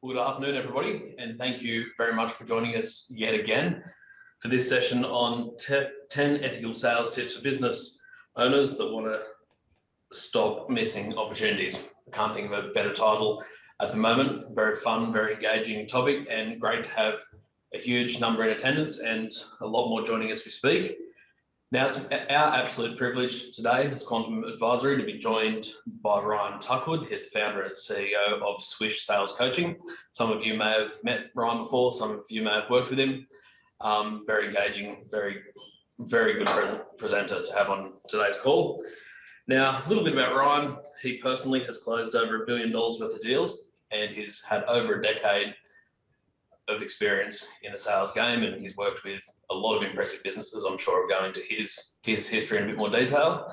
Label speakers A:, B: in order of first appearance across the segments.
A: Well, good afternoon, everybody, and thank you very much for joining us yet again for this session on 10 ethical sales tips for business owners that want to stop missing opportunities. I can't think of a better title at the moment. Very fun, very engaging topic, and great to have a huge number in attendance and a lot more joining as we speak. Now, it's our absolute privilege today as Quantum Advisory to be joined by Ryan Tuckwood. He's the founder and CEO of Swish Sales Coaching. Some of you may have met Ryan before, some of you may have worked with him. Very engaging, very good presenter to have on today's call. Now, a little bit about Ryan. He personally has closed over $1 billion worth of deals, and he's had over a decade of experience in the sales game, and he's worked with a lot of impressive businesses. I'm sure I'll go into his history in a bit more detail.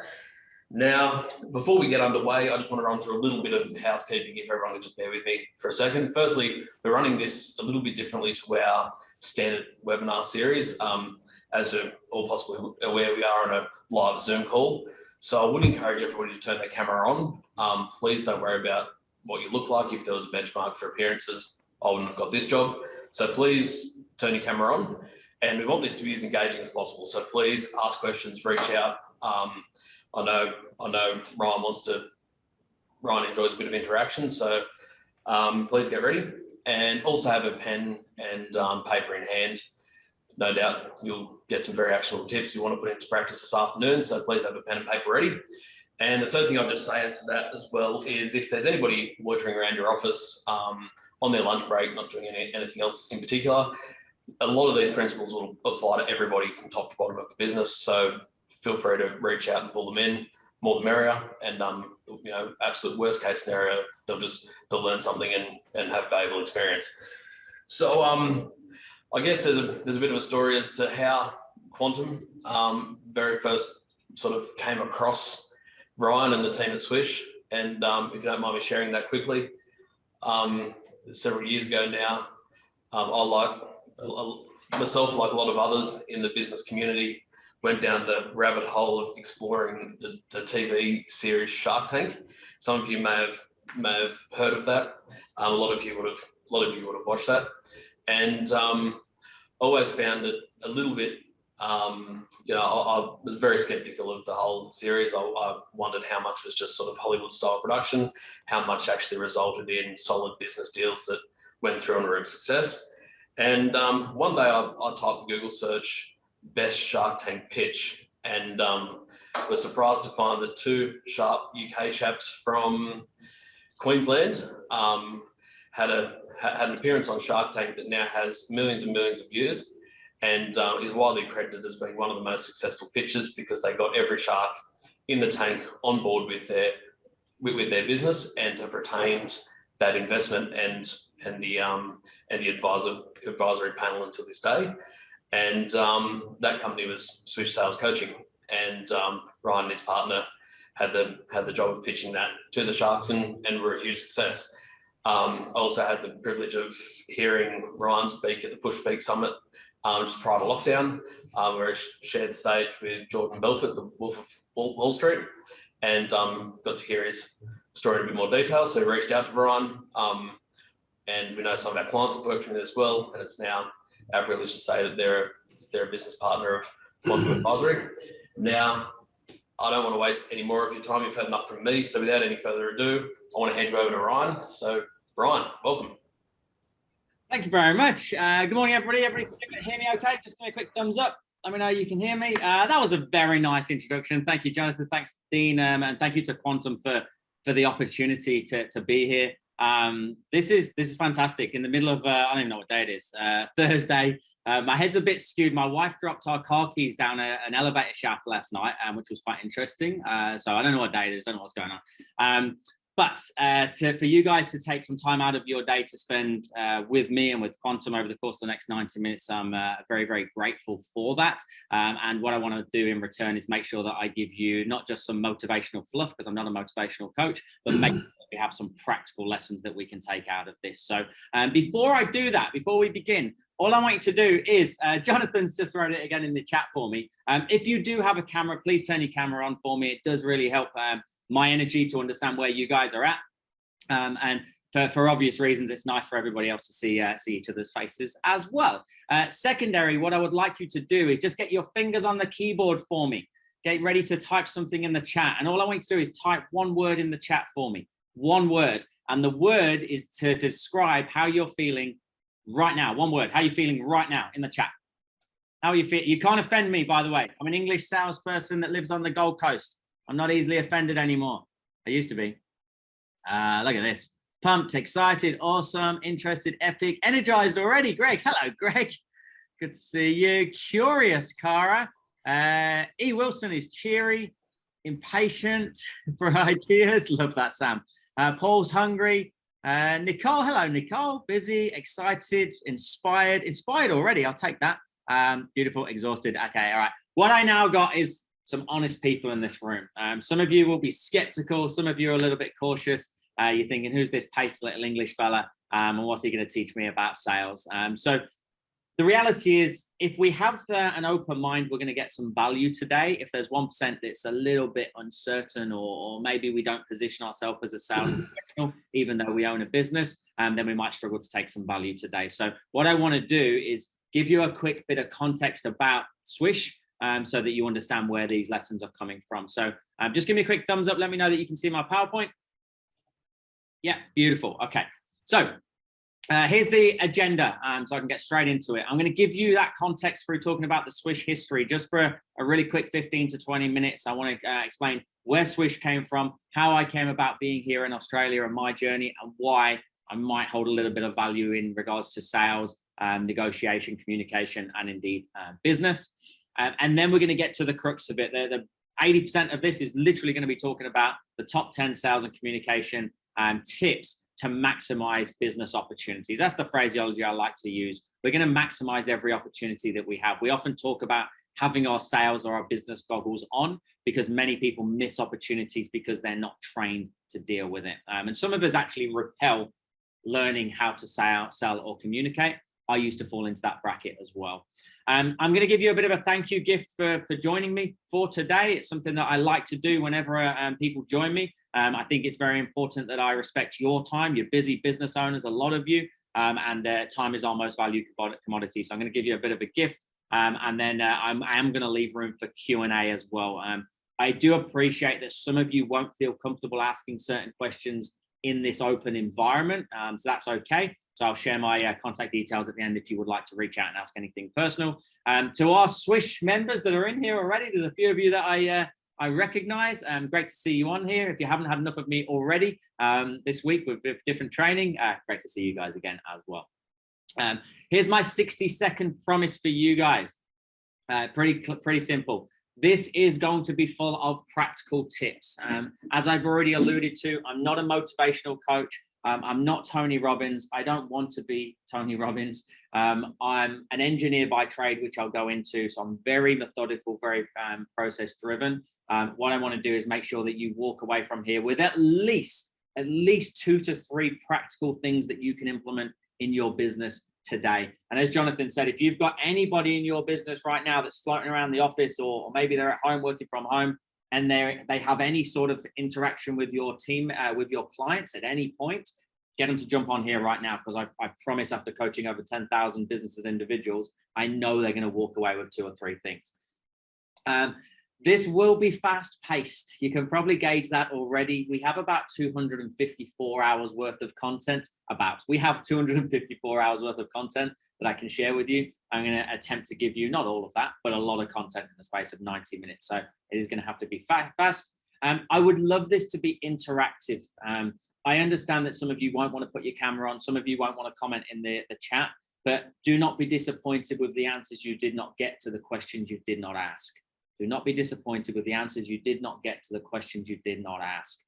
A: Now, before we get underway, I just want to run through a little bit of housekeeping, if everyone could just bear with me for a second. Firstly, we're running this a little bit differently to our standard webinar series. As you're all possibly aware, we are on a live Zoom call. So I would encourage everybody to turn their camera on. Please don't worry about what you look like. If there was a benchmark for appearances, I wouldn't have got this job. So please turn your camera on, and we want this to be as engaging as possible. So please ask questions, reach out. I know Ryan enjoys a bit of interaction, so please get ready, and also have a pen and paper in hand. No doubt you'll get some very actionable tips you want to put into practice this afternoon, so please have a pen and paper ready. And the third thing I'll just say as to that as well is if there's anybody loitering around your office on their lunch break, not doing anything else in particular, a lot of these principles will apply to everybody from top to bottom of the business. So feel free to reach out and pull them in, more the merrier. And absolute worst case scenario, they'll learn something and have valuable experience. So I guess there's a bit of a story as to how Quantum very first sort of came across Ryan and the team at Swish. And if you don't mind me sharing that quickly, several years ago now, myself, like a lot of others in the business community, went down the rabbit hole of exploring the TV series Shark Tank. Some of you may have heard of that. A lot of you would have watched that, and always found it a little bit. I was very skeptical of the whole series. I wondered how much was just sort of Hollywood style production, how much actually resulted in solid business deals that went through and were a success. And one day I typed Google search best Shark Tank pitch, and was surprised to find that two sharp UK chaps from Queensland had an appearance on Shark Tank that now has millions and millions of views, and is widely credited as being one of the most successful pitches because they got every shark in the tank on board with their business and have retained that investment and the advisory panel until this day. And that company was Swish Sales Coaching, and Ryan and his partner had the job of pitching that to the sharks and were a huge success. I also had the privilege of hearing Ryan speak at the Push Peak Summit just prior to lockdown, where I shared the stage with Jordan Belfort, the Wolf of Wall Street, and got to hear his story in a bit more detail. So we reached out to Ryan, and we know some of our clients have worked with it as well, and it's now our privilege to say that they're a business partner of Quantum Advisory. Now, I don't want to waste any more of your time. You've had enough from me, so without any further ado, I want to hand you over to Ryan. So, Ryan, welcome.
B: Thank you very much. Good morning, everybody. Everybody can hear me okay? Just give me a quick thumbs up. Let me know you can hear me. That was a very nice introduction. Thank you, Jonathan. Thanks, Dean. And thank you to Quantum for the opportunity to be here. This is fantastic. In the middle of, I don't even know what day it is, Thursday. My head's a bit skewed. My wife dropped our car keys down an elevator shaft last night, which was quite interesting. So I don't know what day it is. I don't know what's going on. But for you guys to take some time out of your day to spend with me and with Quantum over the course of the next 90 minutes, I'm very, very grateful for that. And what I want to do in return is make sure that I give you not just some motivational fluff, because I'm not a motivational coach, but make sure that we have some practical lessons that we can take out of this. So before I do that, before we begin, all I want you to do is, Jonathan's just wrote it again in the chat for me. If you do have a camera, please turn your camera on for me. It does really help my energy to understand where you guys are at. And for obvious reasons, it's nice for everybody else to see each other's faces as well. Secondary, what I would like you to do is just get your fingers on the keyboard for me. Get ready to type something in the chat. And all I want you to do is type one word in the chat for me. One word. And the word is to describe how you're feeling right now. One word. How are you feeling right now in the chat? How are you feeling? You can't offend me, by the way. I'm an English salesperson that lives on the Gold Coast. I'm not easily offended anymore. I used to be. Look at this. Pumped, excited, awesome, interested, epic, energized already. Greg. Hello, Greg. Good to see you. Curious, Cara. E. Wilson is cheery, impatient for ideas. Love that, Sam. Paul's hungry. Nicole, hello, Nicole. Busy, excited, inspired. Inspired already, I'll take that. Beautiful, exhausted. Okay, all right. What I now got is some honest people in this room. Some of you will be skeptical. Some of you are a little bit cautious. You're thinking, who's this pasty little English fella? And what's he going to teach me about sales? So the reality is, if we have an open mind, we're going to get some value today. If there's 1% that's a little bit uncertain, or maybe we don't position ourselves as a sales professional, even though we own a business, then we might struggle to take some value today. So what I want to do is give you a quick bit of context about Swish, so that you understand where these lessons are coming from. So just give me a quick thumbs up. Let me know that you can see my PowerPoint. Yeah, beautiful. Okay. So here's the agenda, so I can get straight into it. I'm going to give you that context through talking about the Swish history, just for a really quick 15 to 20 minutes. I want to explain where Swish came from, how I came about being here in Australia and my journey, and why I might hold a little bit of value in regards to sales, negotiation, communication, and indeed business. And then we're going to get to the crux of it. The 80% of this is literally going to be talking about the top 10 sales and communication tips to maximize business opportunities. That's the phraseology I like to use. We're going to maximize every opportunity that we have. We often talk about having our sales or our business goggles on, because many people miss opportunities because they're not trained to deal with it. And some of us actually repel learning how to sell or communicate. I used to fall into that bracket as well. I'm going to give you a bit of a thank you gift for joining me for today. It's something that I like to do whenever people join me. I think it's very important that I respect your time. You're busy business owners, a lot of you, and time is our most valued commodity. So I'm going to give you a bit of a gift, and then I am going to leave room for Q&A as well. I do appreciate that some of you won't feel comfortable asking certain questions in this open environment, so that's okay. So I'll share my contact details at the end if you would like to reach out and ask anything personal. To our Swish members that are in here already, there's a few of you that I recognize. Great to see you on here. If you haven't had enough of me already this week with different training, great to see you guys again as well. Here's my 60-second promise for you guys. Pretty simple. This is going to be full of practical tips. As I've already alluded to, I'm not a motivational coach. I'm not Tony Robbins. I don't want to be Tony Robbins. I'm an engineer by trade, which I'll go into. So I'm very methodical, very process driven. What I want to do is make sure that you walk away from here with at least 2 to 3 practical things that you can implement in your business today. And as Jonathan said, if you've got anybody in your business right now that's floating around the office, or maybe they're at home working from home, and they have any sort of interaction with your team, with your clients at any point, get them to jump on here right now, because I promise, after coaching over 10,000 businesses, individuals, I know they're going to walk away with 2 or 3 things. This will be fast paced. You can probably gauge that already. We have about 254 hours worth of content. We have 254 hours worth of content that I can share with you. I'm going to attempt to give you not all of that, but a lot of content in the space of 90 minutes. So it is going to have to be fast. I would love this to be interactive. I understand that some of you won't want to put your camera on. Some of you won't want to comment in the chat, but do not be disappointed with the answers you did not get to the questions you did not ask. Do not be disappointed with the answers you did not get to the questions you did not ask.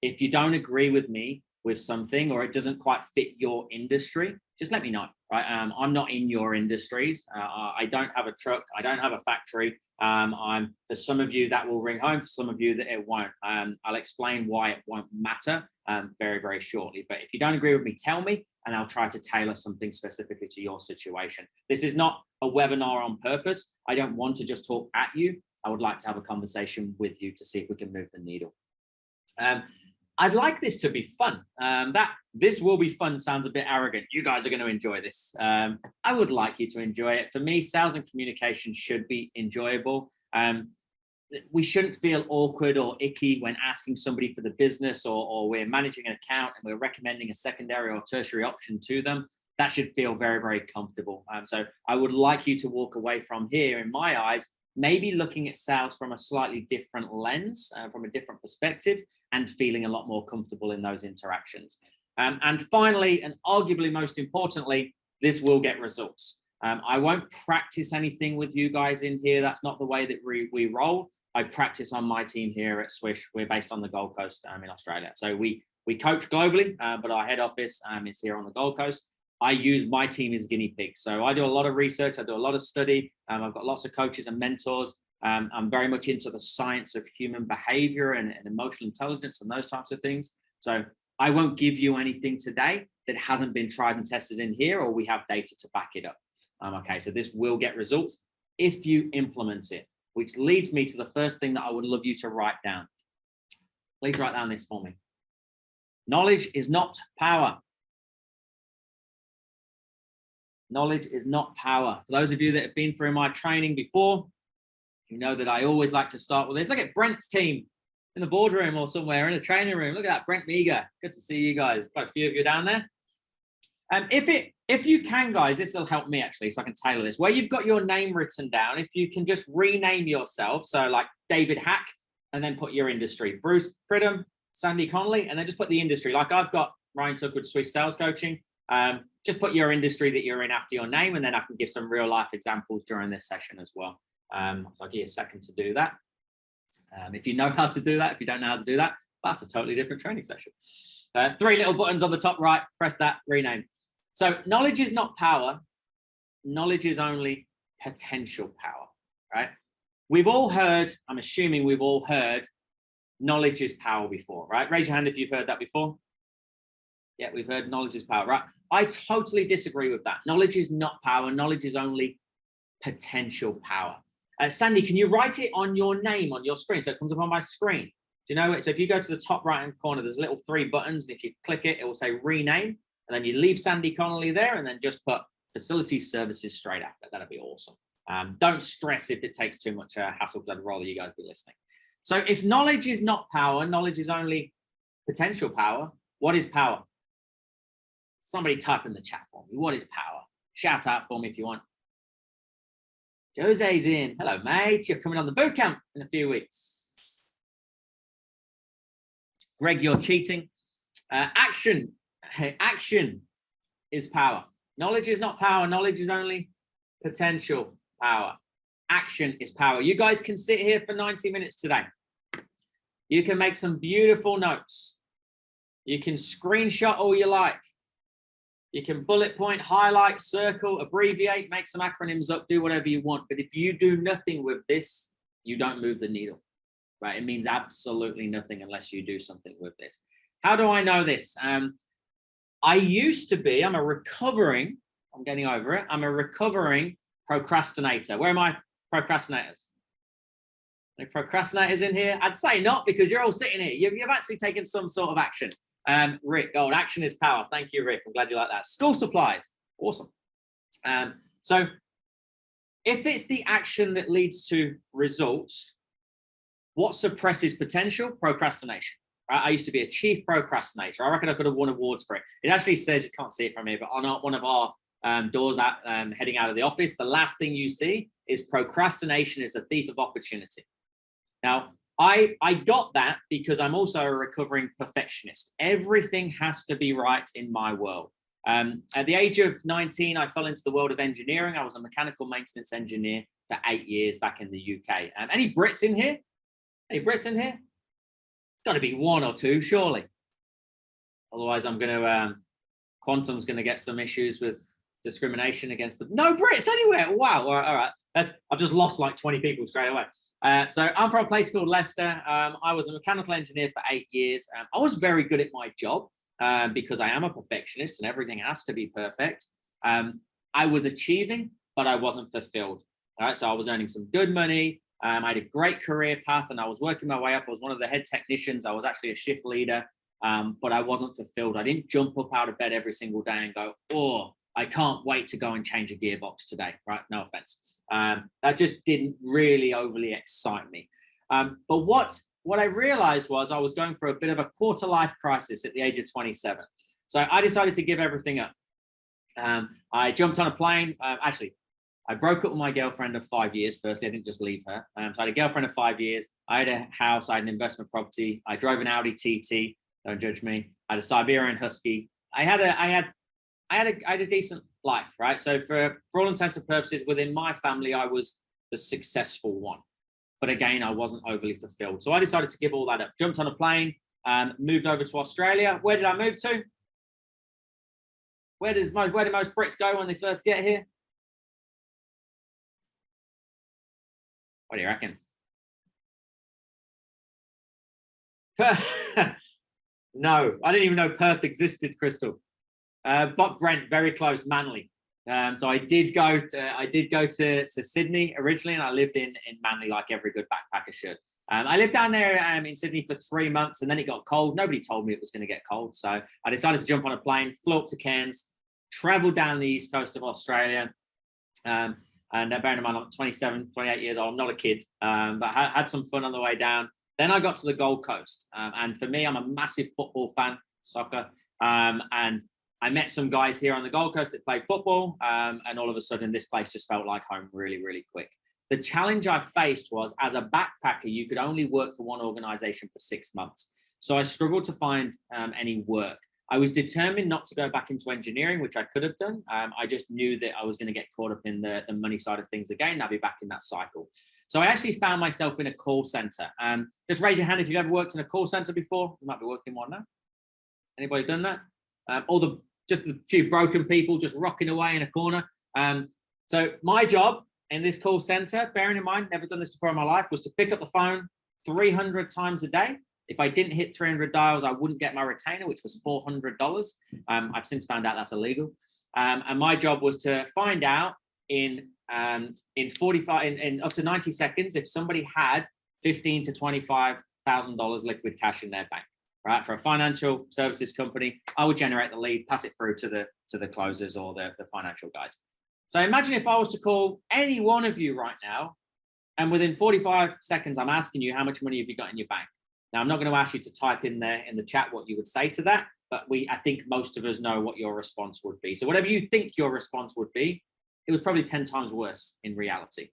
B: If you don't agree with me with something, or it doesn't quite fit your industry, just let me know. Right? I'm not in your industries. I don't have a truck. I don't have a factory. For some of you that will ring home. For some of you that it won't. I'll explain why it won't matter very, very shortly. But if you don't agree with me, tell me, and I'll try to tailor something specifically to your situation. This is not a webinar on purpose. I don't want to just talk at you. I would like to have a conversation with you to see if we can move the needle. I'd like this to be fun. This will be fun sounds a bit arrogant. You guys are going to enjoy this. I would like you to enjoy it. For me, sales and communication should be enjoyable. We shouldn't feel awkward or icky when asking somebody for the business, or we're managing an account and we're recommending a secondary or tertiary option to them. That should feel very, very comfortable. So I would like you to walk away from here, in my eyes, maybe looking at sales from a slightly different lens, from a different perspective, and feeling a lot more comfortable in those interactions. And finally, and arguably most importantly, this will get results. I won't practice anything with you guys in here. That's not the way that we roll. I practice on my team here at Swish. We're based on the Gold Coast in Australia. So we coach globally, but our head office is here on the Gold Coast. I use my team as guinea pigs. So I do a lot of research. I do a lot of study. I've got lots of coaches and mentors. I'm very much into the science of human behavior and emotional intelligence and those types of things. So I won't give you anything today that hasn't been tried and tested in here, or we have data to back it up. Okay, so this will get results if you implement it, which leads me to the first thing that I would love you to write down. Please write down this for me. Knowledge is not power. Knowledge is not power. For those of you that have been through my training before, you know that I always like to start with this. Look at Brent's team in the boardroom or somewhere in the training room. Look at that, Brent Meager. Good to see you guys. Quite a few of you down there. If you can, guys, this will help me actually, so I can tailor this. Where you've got your name written down, if you can just rename yourself, so like David Hack, and then put your industry. Bruce Pridham, Sandy Connolly, and then just put the industry. Like I've got Ryan Tuckwood, Swish Sales Coaching. Just put your industry that you're in after your name, and then I can give some real life examples during this session as well. So I'll give you a second to do that. If you know how to do that, if you don't know how to do that, that's a totally different training session. 3 little buttons on the top right, press that, rename. So knowledge is not power. Knowledge is only potential power, right? We've all heard, I'm assuming we've all heard, knowledge is power before, right? Raise your hand if you've heard that before. Yeah, we've heard knowledge is power, right? I totally disagree with that. Knowledge is not power. Knowledge is only potential power. Sandy, can you write it on your name on your screen so it comes up on my screen? Do you know it? So if you go to the top right hand corner, there's little 3 buttons, and if you click it, it will say rename, and then you leave Sandy Connolly there, and then just put facility services straight after. That'd be awesome. Don't stress if it takes too much hassle, because I'd rather you guys be listening. So if knowledge is not power, knowledge is only potential power. What is power? Somebody type in the chat for me. What is power? Shout out for me if you want. Jose's in. Hello, mate. You're coming on the boot camp in a few weeks. Greg, you're cheating. Action. Action is power. Knowledge is not power. Knowledge is only potential power. Action is power. You guys can sit here for 90 minutes today. You can make some beautiful notes. You can screenshot all you like. You can bullet point, highlight, circle, abbreviate, make some acronyms up, do whatever you want. But if you do nothing with this, you don't move the needle, right? It means absolutely nothing unless you do something with this. How do I know this? I used to be, I'm getting over it. I'm a recovering procrastinator. Where are my procrastinators? Any procrastinators in here? I'd say not, because you're all sitting here. You've actually taken some sort of action. Rick, gold, action is power. Thank you, Rick. I'm glad you like that. School supplies. Awesome. So if it's the action that leads to results, what suppresses potential? Procrastination. Right? I used to be a chief procrastinator. I reckon I could have won awards for it. It actually says, you can't see it from here, but on one of our doors heading out of the office, the last thing you see is procrastination is a thief of opportunity. Now, I got that because I'm also a recovering perfectionist. Everything has to be right in my world. At the age of 19, I fell into the world of engineering. I was a mechanical maintenance engineer for 8 years back in the UK. Any Brits in here? Any Brits in here? Got to be 1 or 2, surely. Otherwise, I'm going to, Quantum's going to get some issues with discrimination against them. No Brits anywhere. Wow. All right. I've just lost like 20 people straight away. So I'm from a place called Leicester. I was a mechanical engineer for 8 years. I was very good at my job because I am a perfectionist and everything has to be perfect. I was achieving, but I wasn't fulfilled. All right. So I was earning some good money. I had a great career path and I was working my way up. I was one of the head technicians. I was actually a shift leader. but I wasn't fulfilled. I didn't jump up out of bed every single day and go, oh, I can't wait to go and change a gearbox today, right? No offense. That just didn't really overly excite me. But what I realized was I was going through a bit of a quarter life crisis at the age of 27. So I decided to give everything up. I jumped on a plane. Actually, I broke up with my girlfriend of 5 years. Firstly, I didn't just leave her. So I had a girlfriend of 5 years. I had a house. I had an investment property. I drove an Audi TT. Don't judge me. I had a Siberian Husky. I had a decent life, right? So for all intents and purposes, within my family, I was the successful one. But again, I wasn't overly fulfilled. So I decided to give all that up. Jumped on a plane, moved over to Australia. Where did I move to? Where do most Brits go when they first get here? What do you reckon? No, I didn't even know Perth existed, Crystal. But Brent, very close, Manly. So I did go to Sydney originally, and I lived in Manly like every good backpacker should. I lived down there in Sydney for 3 months, and then it got cold. Nobody told me it was going to get cold, so I decided to jump on a plane, flew up to Cairns, traveled down the east coast of Australia. And bearing in mind, I'm 27, 28 years old. I'm not a kid, but I had some fun on the way down. Then I got to the Gold Coast, and for me, I'm a massive football fan, soccer, and I met some guys here on the Gold Coast that played football, and all of a sudden, this place just felt like home really, really quick. The challenge I faced was, as a backpacker, you could only work for one organization for 6 months. So I struggled to find any work. I was determined not to go back into engineering, which I could have done. I just knew that I was going to get caught up in the money side of things again, and I'll be back in that cycle. So I actually found myself in a call center. Just raise your hand if you've ever worked in a call center before. You might be working one now. Anybody done that? Just a few broken people just rocking away in a corner. So my job in this call center, bearing in mind, never done this before in my life, was to pick up the phone 300 times a day. If I didn't hit 300 dials, I wouldn't get my retainer, which was $400. I've since found out that's illegal. And my job was to find out in up to 90 seconds if somebody had $15,000 to $25,000 liquid cash in their bank. Right, for a financial services company, I would generate the lead, pass it through to the closers or the financial guys. So imagine if I was to call any one of you right now, and within 45 seconds, I'm asking you how much money have you got in your bank. Now, I'm not going to ask you to type in there in the chat what you would say to that, but I think most of us know what your response would be. So whatever you think your response would be, it was probably 10 times worse in reality.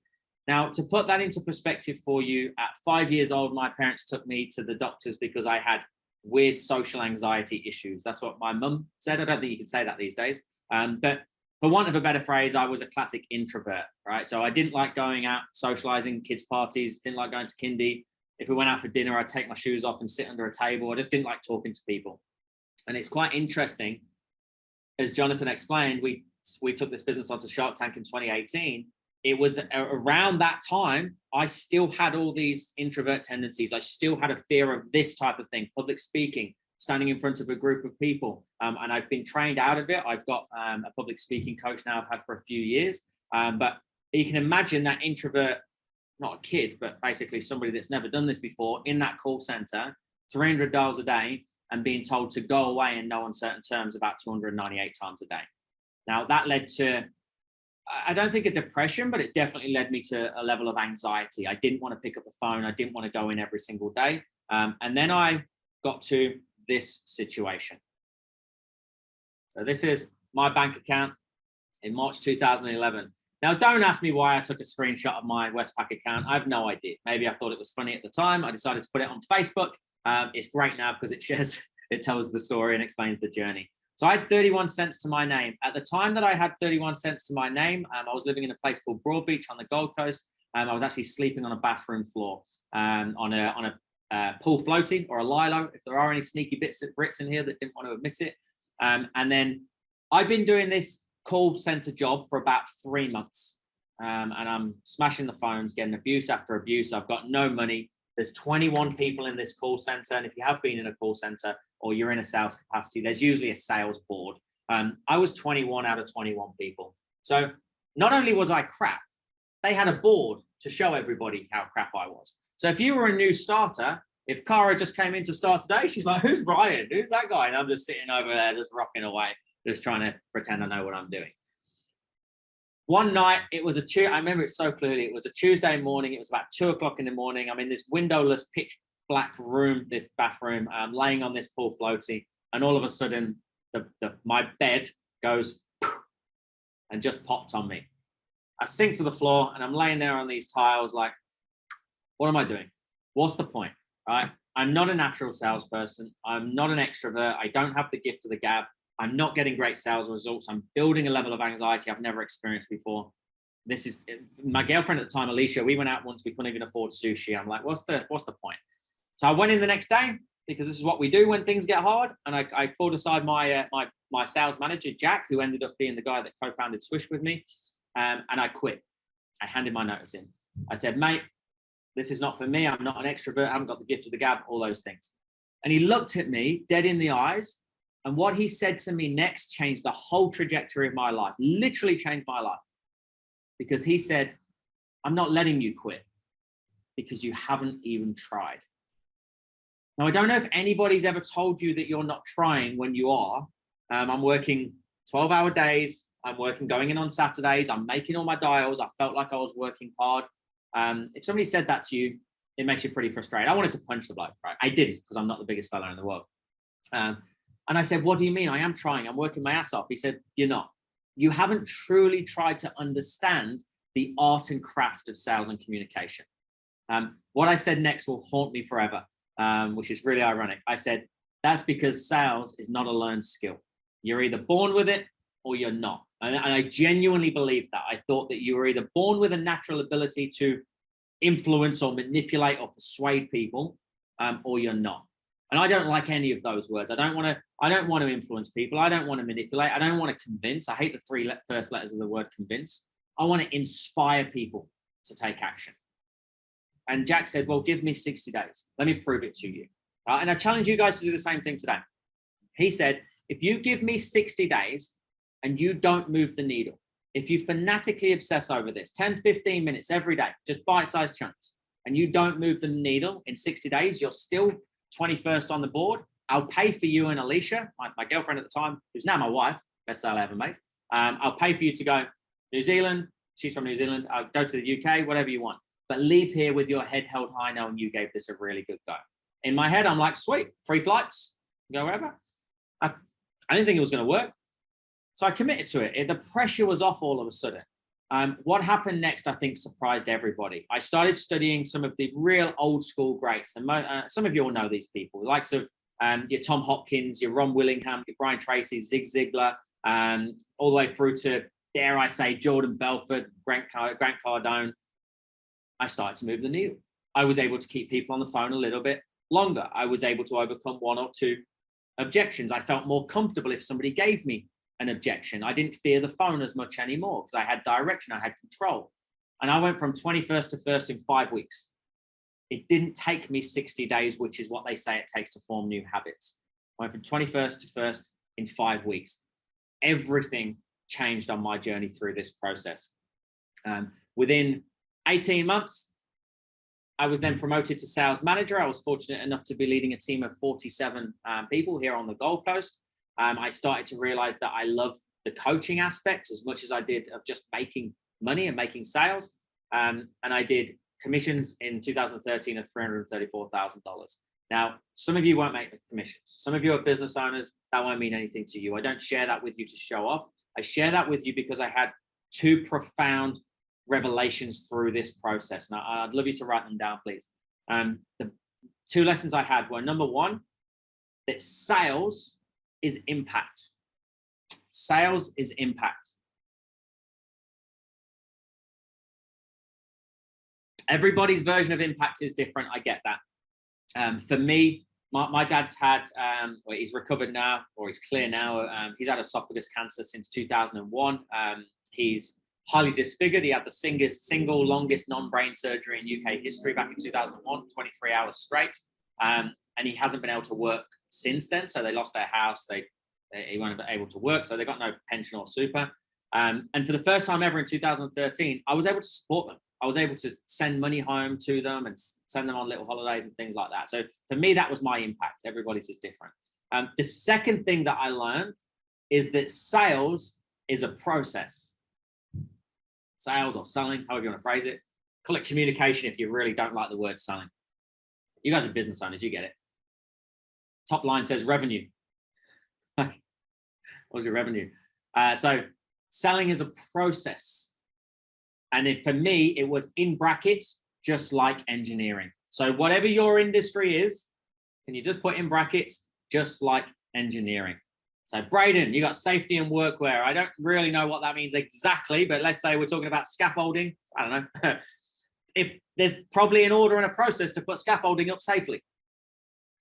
B: Now, to put that into perspective for you, at 5 years old, my parents took me to the doctors because I had weird social anxiety issues. That's what my mum said. I don't think you can say that these days. But for want of a better phrase, I was a classic introvert, right? So I didn't like going out, socializing, kids' parties, didn't like going to kindy. If we went out for dinner, I'd take my shoes off and sit under a table. I just didn't like talking to people. And it's quite interesting. As Jonathan explained, we took this business onto Shark Tank in 2018. It was around that time, I still had all these introvert tendencies. I still had a fear of this type of thing, public speaking, standing in front of a group of people. And I've been trained out of it. I've got a public speaking coach now I've had for a few years. But you can imagine that introvert, not a kid, but basically somebody that's never done this before in that call center, $300 a day, and being told to go away in no uncertain terms about 298 times a day. Now that led to, I don't think a depression, but it definitely led me to a level of anxiety. I didn't want to pick up the phone. I didn't want to go in every single day. And then I got to this situation. So this is my bank account in March 2011. Now, don't ask me why I took a screenshot of my Westpac account. I have no idea. Maybe I thought it was funny at the time. I decided to put it on Facebook. It's great now because it tells the story and explains the journey. So I had 31 cents to my name. At the time that I had 31 cents to my name, I was living in a place called Broadbeach on the Gold Coast. I was actually sleeping on a bathroom floor on a pool floaty or a lilo, if there are any sneaky Brits in here that didn't want to admit it. And then I've been doing this call center job for about 3 months. And I'm smashing the phones, getting abuse after abuse. I've got no money. There's 21 people in this call center. And if you have been in a call center or you're in a sales capacity, there's usually a sales board. I was 21 out of 21 people. So not only was I crap, they had a board to show everybody how crap I was. So if you were a new starter, If Cara just came in to start today, she's like, who's Ryan? Who's that guy? And I'm just sitting over there, just rocking away, just trying to pretend I know what I'm doing. One night, it was I remember it so clearly. It was a Tuesday morning. It was about 2 o'clock in the morning. I'm in this windowless, pitch black room, this bathroom. I'm laying on this pool floaty. And all of a sudden, my bed goes and just popped on me. I sink to the floor and I'm laying there on these tiles like, what am I doing? What's the point, right? I'm not a natural salesperson. I'm not an extrovert. I don't have the gift of the gab. I'm not getting great sales results. I'm building a level of anxiety I've never experienced before. This is my girlfriend at the time, Alicia. We went out once. We couldn't even afford sushi. I'm like, what's the point? So I went in the next day because this is what we do when things get hard. And I pulled aside my sales manager, Jack, who ended up being the guy that co-founded Swish with me. And I quit. I handed my notice in. I said, mate, this is not for me. I'm not an extrovert. I haven't got the gift of the gab, all those things. And he looked at me dead in the eyes. And what he said to me next changed the whole trajectory of my life, literally changed my life. Because he said, I'm not letting you quit because you haven't even tried. Now, I don't know if anybody's ever told you that you're not trying when you are. I'm working 12-hour days. I'm going in on Saturdays. I'm making all my dials. I felt like I was working hard. If somebody said that to you, it makes you pretty frustrated. I wanted to punch the bloke, right? I didn't because I'm not the biggest fella in the world. And I said, what do you mean? I am trying. I'm working my ass off. He said, you're not. You haven't truly tried to understand the art and craft of sales and communication. What I said next will haunt me forever, which is really ironic. I said, that's because sales is not a learned skill. You're either born with it or you're not. And I genuinely believe that. I thought that you were either born with a natural ability to influence or manipulate or persuade people, or you're not. And I don't like any of those words. I don't want to influence people. I don't want to manipulate. I don't want to convince. I hate the first letters of the word convince. I want to inspire people to take action. And Jack said, well, give me 60 days. Let me prove it to you. And I challenge you guys to do the same thing today. He said, if you give me 60 days and you don't move the needle, if you fanatically obsess over this, 10, 15 minutes every day, just bite-sized chunks, and you don't move the needle in 60 days, you're still 21st on the board. I'll pay for you and Alicia, my girlfriend at the time, who's now my wife, best sale I ever made. I'll pay for you to go New Zealand. She's from New Zealand. I'll go to the UK, whatever you want. But leave here with your head held high knowing you gave this a really good go. In my head, I'm like, sweet, free flights, go wherever. I didn't think it was going to work. So I committed to it. The pressure was off all of a sudden. What happened next, I think, surprised everybody. I started studying some of the real old school greats. And some of you all know these people, the likes of your Tom Hopkins, your Ron Willingham, your Brian Tracy, Zig Ziglar, all the way through to, dare I say, Jordan Belfort, Grant Cardone. I started to move the needle. I was able to keep people on the phone a little bit longer. I was able to overcome 1 or 2 objections. I felt more comfortable if somebody gave me an objection. I didn't fear the phone as much anymore because I had direction, I had control. And I went from 21st to 1st in 5 weeks. It didn't take me 60 days, which is what they say it takes to form new habits. I went from 21st to 1st in 5 weeks. Everything changed on my journey through this process. Within 18 months, I was then promoted to sales manager. I was fortunate enough to be leading a team of 47 people here on the Gold Coast. I started to realize that I love the coaching aspect as much as I did of just making money and making sales. And I did commissions in 2013 of $334,000. Now, some of you won't make the commissions. Some of you are business owners. That won't mean anything to you. I don't share that with you to show off. I share that with you because I had 2 profound revelations through this process. Now, I'd love you to write them down, please. The 2 lessons I had were, number 1, that sales is impact. Sales is impact. Everybody's version of impact is different. I get that. For me, my dad's had, well, he's recovered now, or he's clear now. He's had esophagus cancer since 2001. He's highly disfigured. He had the single longest non-brain surgery in UK history back in 2001, 23 hours straight. And he hasn't been able to work since then. So they lost their house. He wasn't able to work. So they got no pension or super. And for the first time ever in 2013, I was able to support them. I was able to send money home to them and send them on little holidays and things like that. So for me, that was my impact. Everybody's just different. The second thing that I learned is that sales is a process. Sales or selling, however you want to phrase it. Call it communication if you really don't like the word selling. You guys are business owners, you get it. Top line says revenue. What's your revenue? So selling is a process. And for me, it was in brackets, just like engineering. So whatever your industry is, can you just put in brackets, just like engineering? So Braden, you got safety and workwear. I don't really know what that means exactly, but let's say we're talking about scaffolding. I don't know. If there's probably an order and a process to put scaffolding up safely.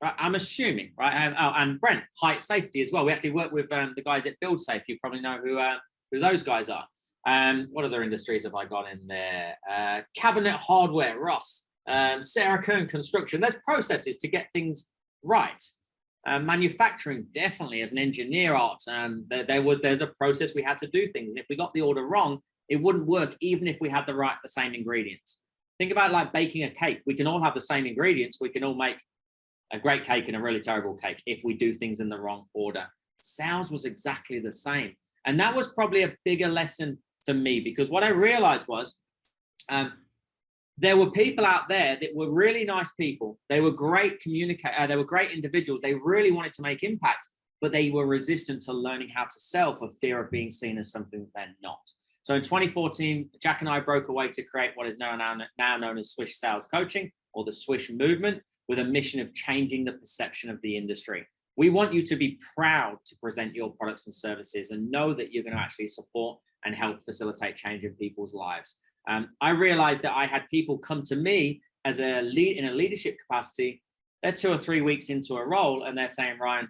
B: Right? I'm assuming, right? And Brent, height safety as well. We actually work with the guys at Build Safe. You probably know who those guys are. What other industries have I got in there? Cabinet hardware, Ross. Sarah Kern, construction. There's processes to get things right. Manufacturing, definitely as an engineer art, there's a process we had to do things. And if we got the order wrong, it wouldn't work even if we had the same ingredients. Think about like baking a cake. We can all have the same ingredients. We can all make a great cake and a really terrible cake if we do things in the wrong order. Sales was exactly the same. And that was probably a bigger lesson for me, because what I realized was there were people out there that were really nice people. They were great communicators. They were great individuals. They really wanted to make impact, but they were resistant to learning how to sell for fear of being seen as something they're not. So in 2014, Jack and I broke away to create what is now known as Swish Sales Coaching, or the Swish movement, with a mission of changing the perception of the industry. We want you to be proud to present your products and services and know that you're going to actually support and help facilitate change in people's lives. I realized that I had people come to me as a lead in a leadership capacity. They're 2 or 3 weeks into a role and they're saying, Ryan,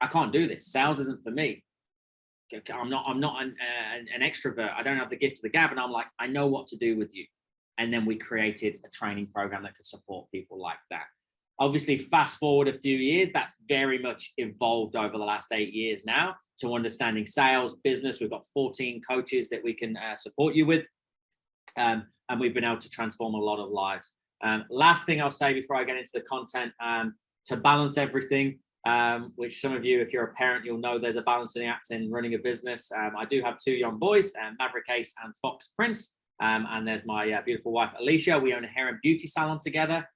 B: I can't do this. Sales isn't for me. I'm not an extrovert. I don't have the gift of the gab. And I'm like, I know what to do with you. And then we created a training program that could support people like that. Obviously, fast forward a few years, that's very much evolved over the last 8 years now to understanding sales, business. We've got 14 coaches that we can support you with. And we've been able to transform a lot of lives. Last thing I'll say before I get into the content, to balance everything, which some of you, if you're a parent, you'll know there's a balancing act in running a business. I do have 2 young boys, Maverick Ace and Fox Prince. And there's my beautiful wife, Alicia. We own a hair and beauty salon together.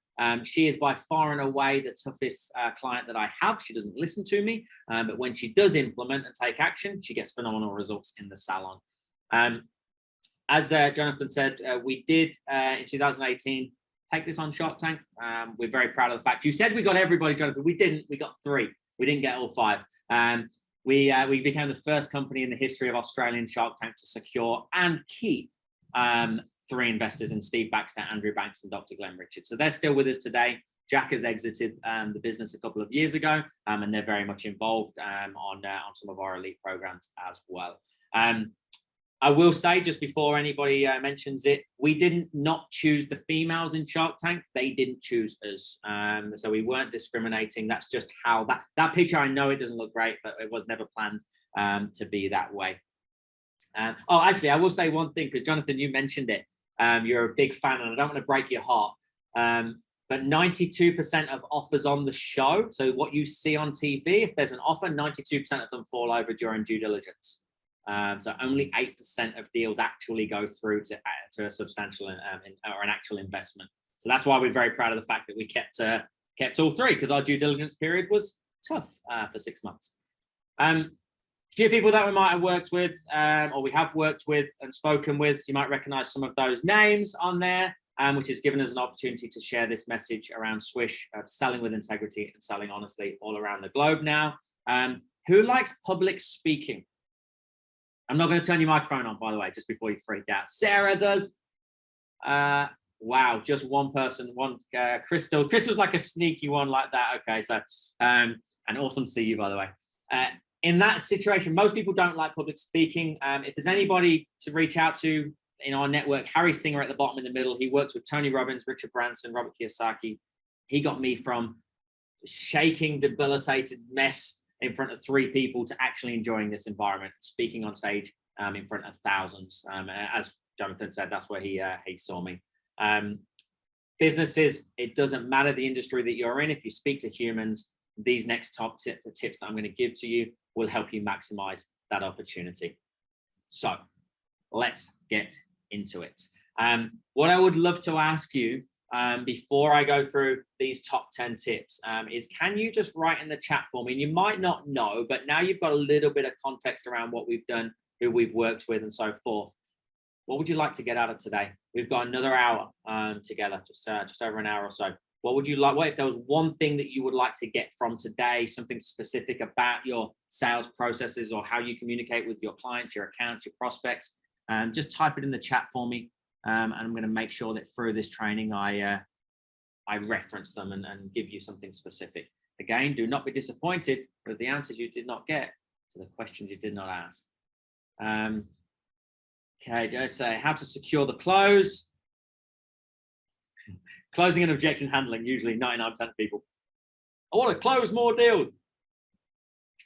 B: She is by far and away the toughest client that I have. She doesn't listen to me, but when she does implement and take action, she gets phenomenal results in the salon. As Jonathan said, we did in 2018 take this on Shark Tank. We're very proud of the fact. You said we got everybody, Jonathan. We didn't. We got 3. We didn't get all 5. We became the first company in the history of Australian Shark Tank to secure and keep 3 investors in Steve Baxter, Andrew Banks, and Dr. Glenn Richards. So they're still with us today. Jack has exited the business a couple of years ago, and they're very much involved on some of our elite programs as well. I will say, just before anybody mentions it, we didn't not choose the females in Shark Tank. They didn't choose us. So we weren't discriminating. That's just how that picture, I know it doesn't look great, but it was never planned to be that way. Oh, actually, I will say one thing, because Jonathan, you mentioned it. You're a big fan, and I don't want to break your heart. But 92% of offers on the show, so what you see on TV, if there's an offer, 92% of them fall over during due diligence. So only 8% of deals actually go through to a substantial or an actual investment. So that's why we're very proud of the fact that we kept all 3, because our due diligence period was tough for 6 months. A few people that we might have worked with, or we have worked with and spoken with, you might recognize some of those names on there, which has given us an opportunity to share this message around Swish, selling with integrity and selling honestly all around the globe now. Who likes public speaking? I'm not going to turn your microphone on, by the way, just before you freak out. Sarah does. Wow, just one person, Crystal. Crystal's like a sneaky one like that. Okay, so, and awesome to see you, by the way. In that situation, most people don't like public speaking. If there's anybody to reach out to in our network, Harry Singer at the bottom in the middle, he works with Tony Robbins, Richard Branson, Robert Kiyosaki. He got me from shaking, debilitated mess in front of 3 people to actually enjoying this environment, speaking on stage in front of thousands. As Jonathan said that's where he saw me. Businesses, it doesn't matter the industry that you're in. If you speak to humans, these next the tips that I'm going to give to you will help you maximize that opportunity. So let's get into it. What I would love to ask you before I go through these top 10 tips is, can you just write in the chat for me? And you might not know, but now you've got a little bit of context around what we've done, who we've worked with, and so forth. What would you like to get out of today? We've got another hour together, just over an hour or so. What would you like? What if there was one thing that you would like to get from today, something specific about your sales processes or how you communicate with your clients, your accounts, your prospects? Just type it in the chat for me. And I'm going to make sure that through this training, I reference them and give you something specific. Again, do not be disappointed with the answers you did not get to the questions you did not ask. Okay, just say how to secure the close. Closing and objection handling, usually 99% of people. I want to close more deals.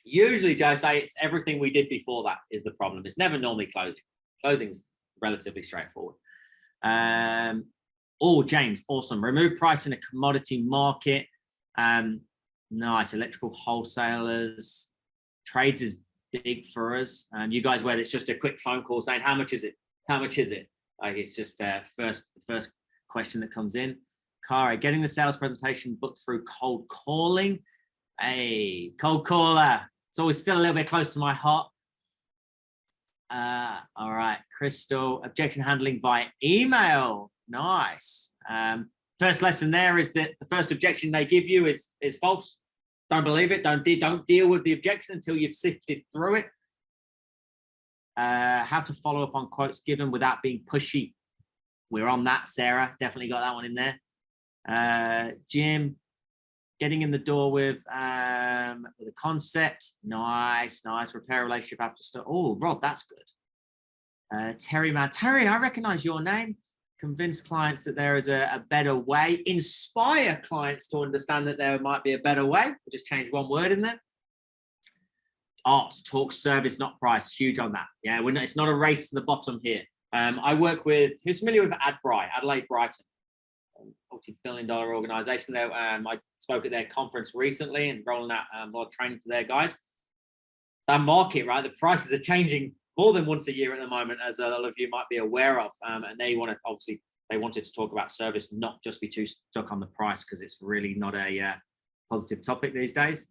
B: Usually, Joe, say it's everything we did before that is the problem. It's never normally closing. Closing's relatively straightforward. Oh, James, awesome. Remove price in a commodity market. Nice. Electrical wholesalers. Trades is big for us. You guys, where it's just a quick phone call saying, how much is it? How much is it? Like, it's just the first question that comes in. Kara, getting the sales presentation booked through cold calling. Hey, cold caller. It's always still a little bit close to my heart. All right, Crystal, objection handling via email. Nice. First lesson there is that the first objection they give you is false. Don't believe it. Don't deal with the objection until you've sifted through it. How to follow up on quotes given without being pushy. We're on that, Sarah. Definitely got that one in there. Jim, getting in the door with a concept. Nice. Repair a relationship after start. Oh, Rod, that's good. Terry, I recognize your name. Convince clients that there is a better way. Inspire clients to understand that there might be a better way. We'll just change one word in there. Art, talk service, not price. Huge on that. Yeah, it's not a race to the bottom here. I work with, who's familiar with Adelaide Brighton, multi-billion-dollar organization there. I spoke at their conference recently and rolling out a lot of training for their guys. That market, right? The prices are changing more than once a year at the moment, as a lot of you might be aware of. And they wanted to talk about service, not just be too stuck on the price, because it's really not a positive topic these days.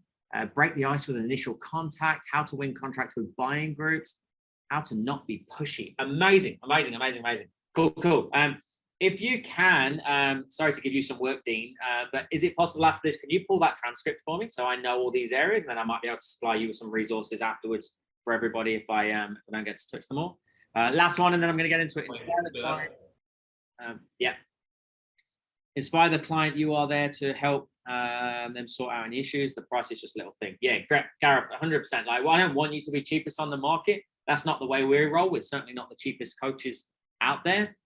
B: Break the ice with an initial contact, how to win contracts with buying groups, how to not be pushy. Amazing. Cool. If you can, sorry to give you some work, Dean, but is it possible after this, can you pull that transcript for me so I know all these areas, and then I might be able to supply you with some resources afterwards for everybody if I don't get to touch them all. Last one, and then I'm going to get into it. Inspire the client. Inspire the client. You are there to help them sort out any issues. The price is just a little thing. Yeah, Gareth, 100%. Like, well, I don't want you to be cheapest on the market. That's not the way we roll. We're certainly not the cheapest coaches out there.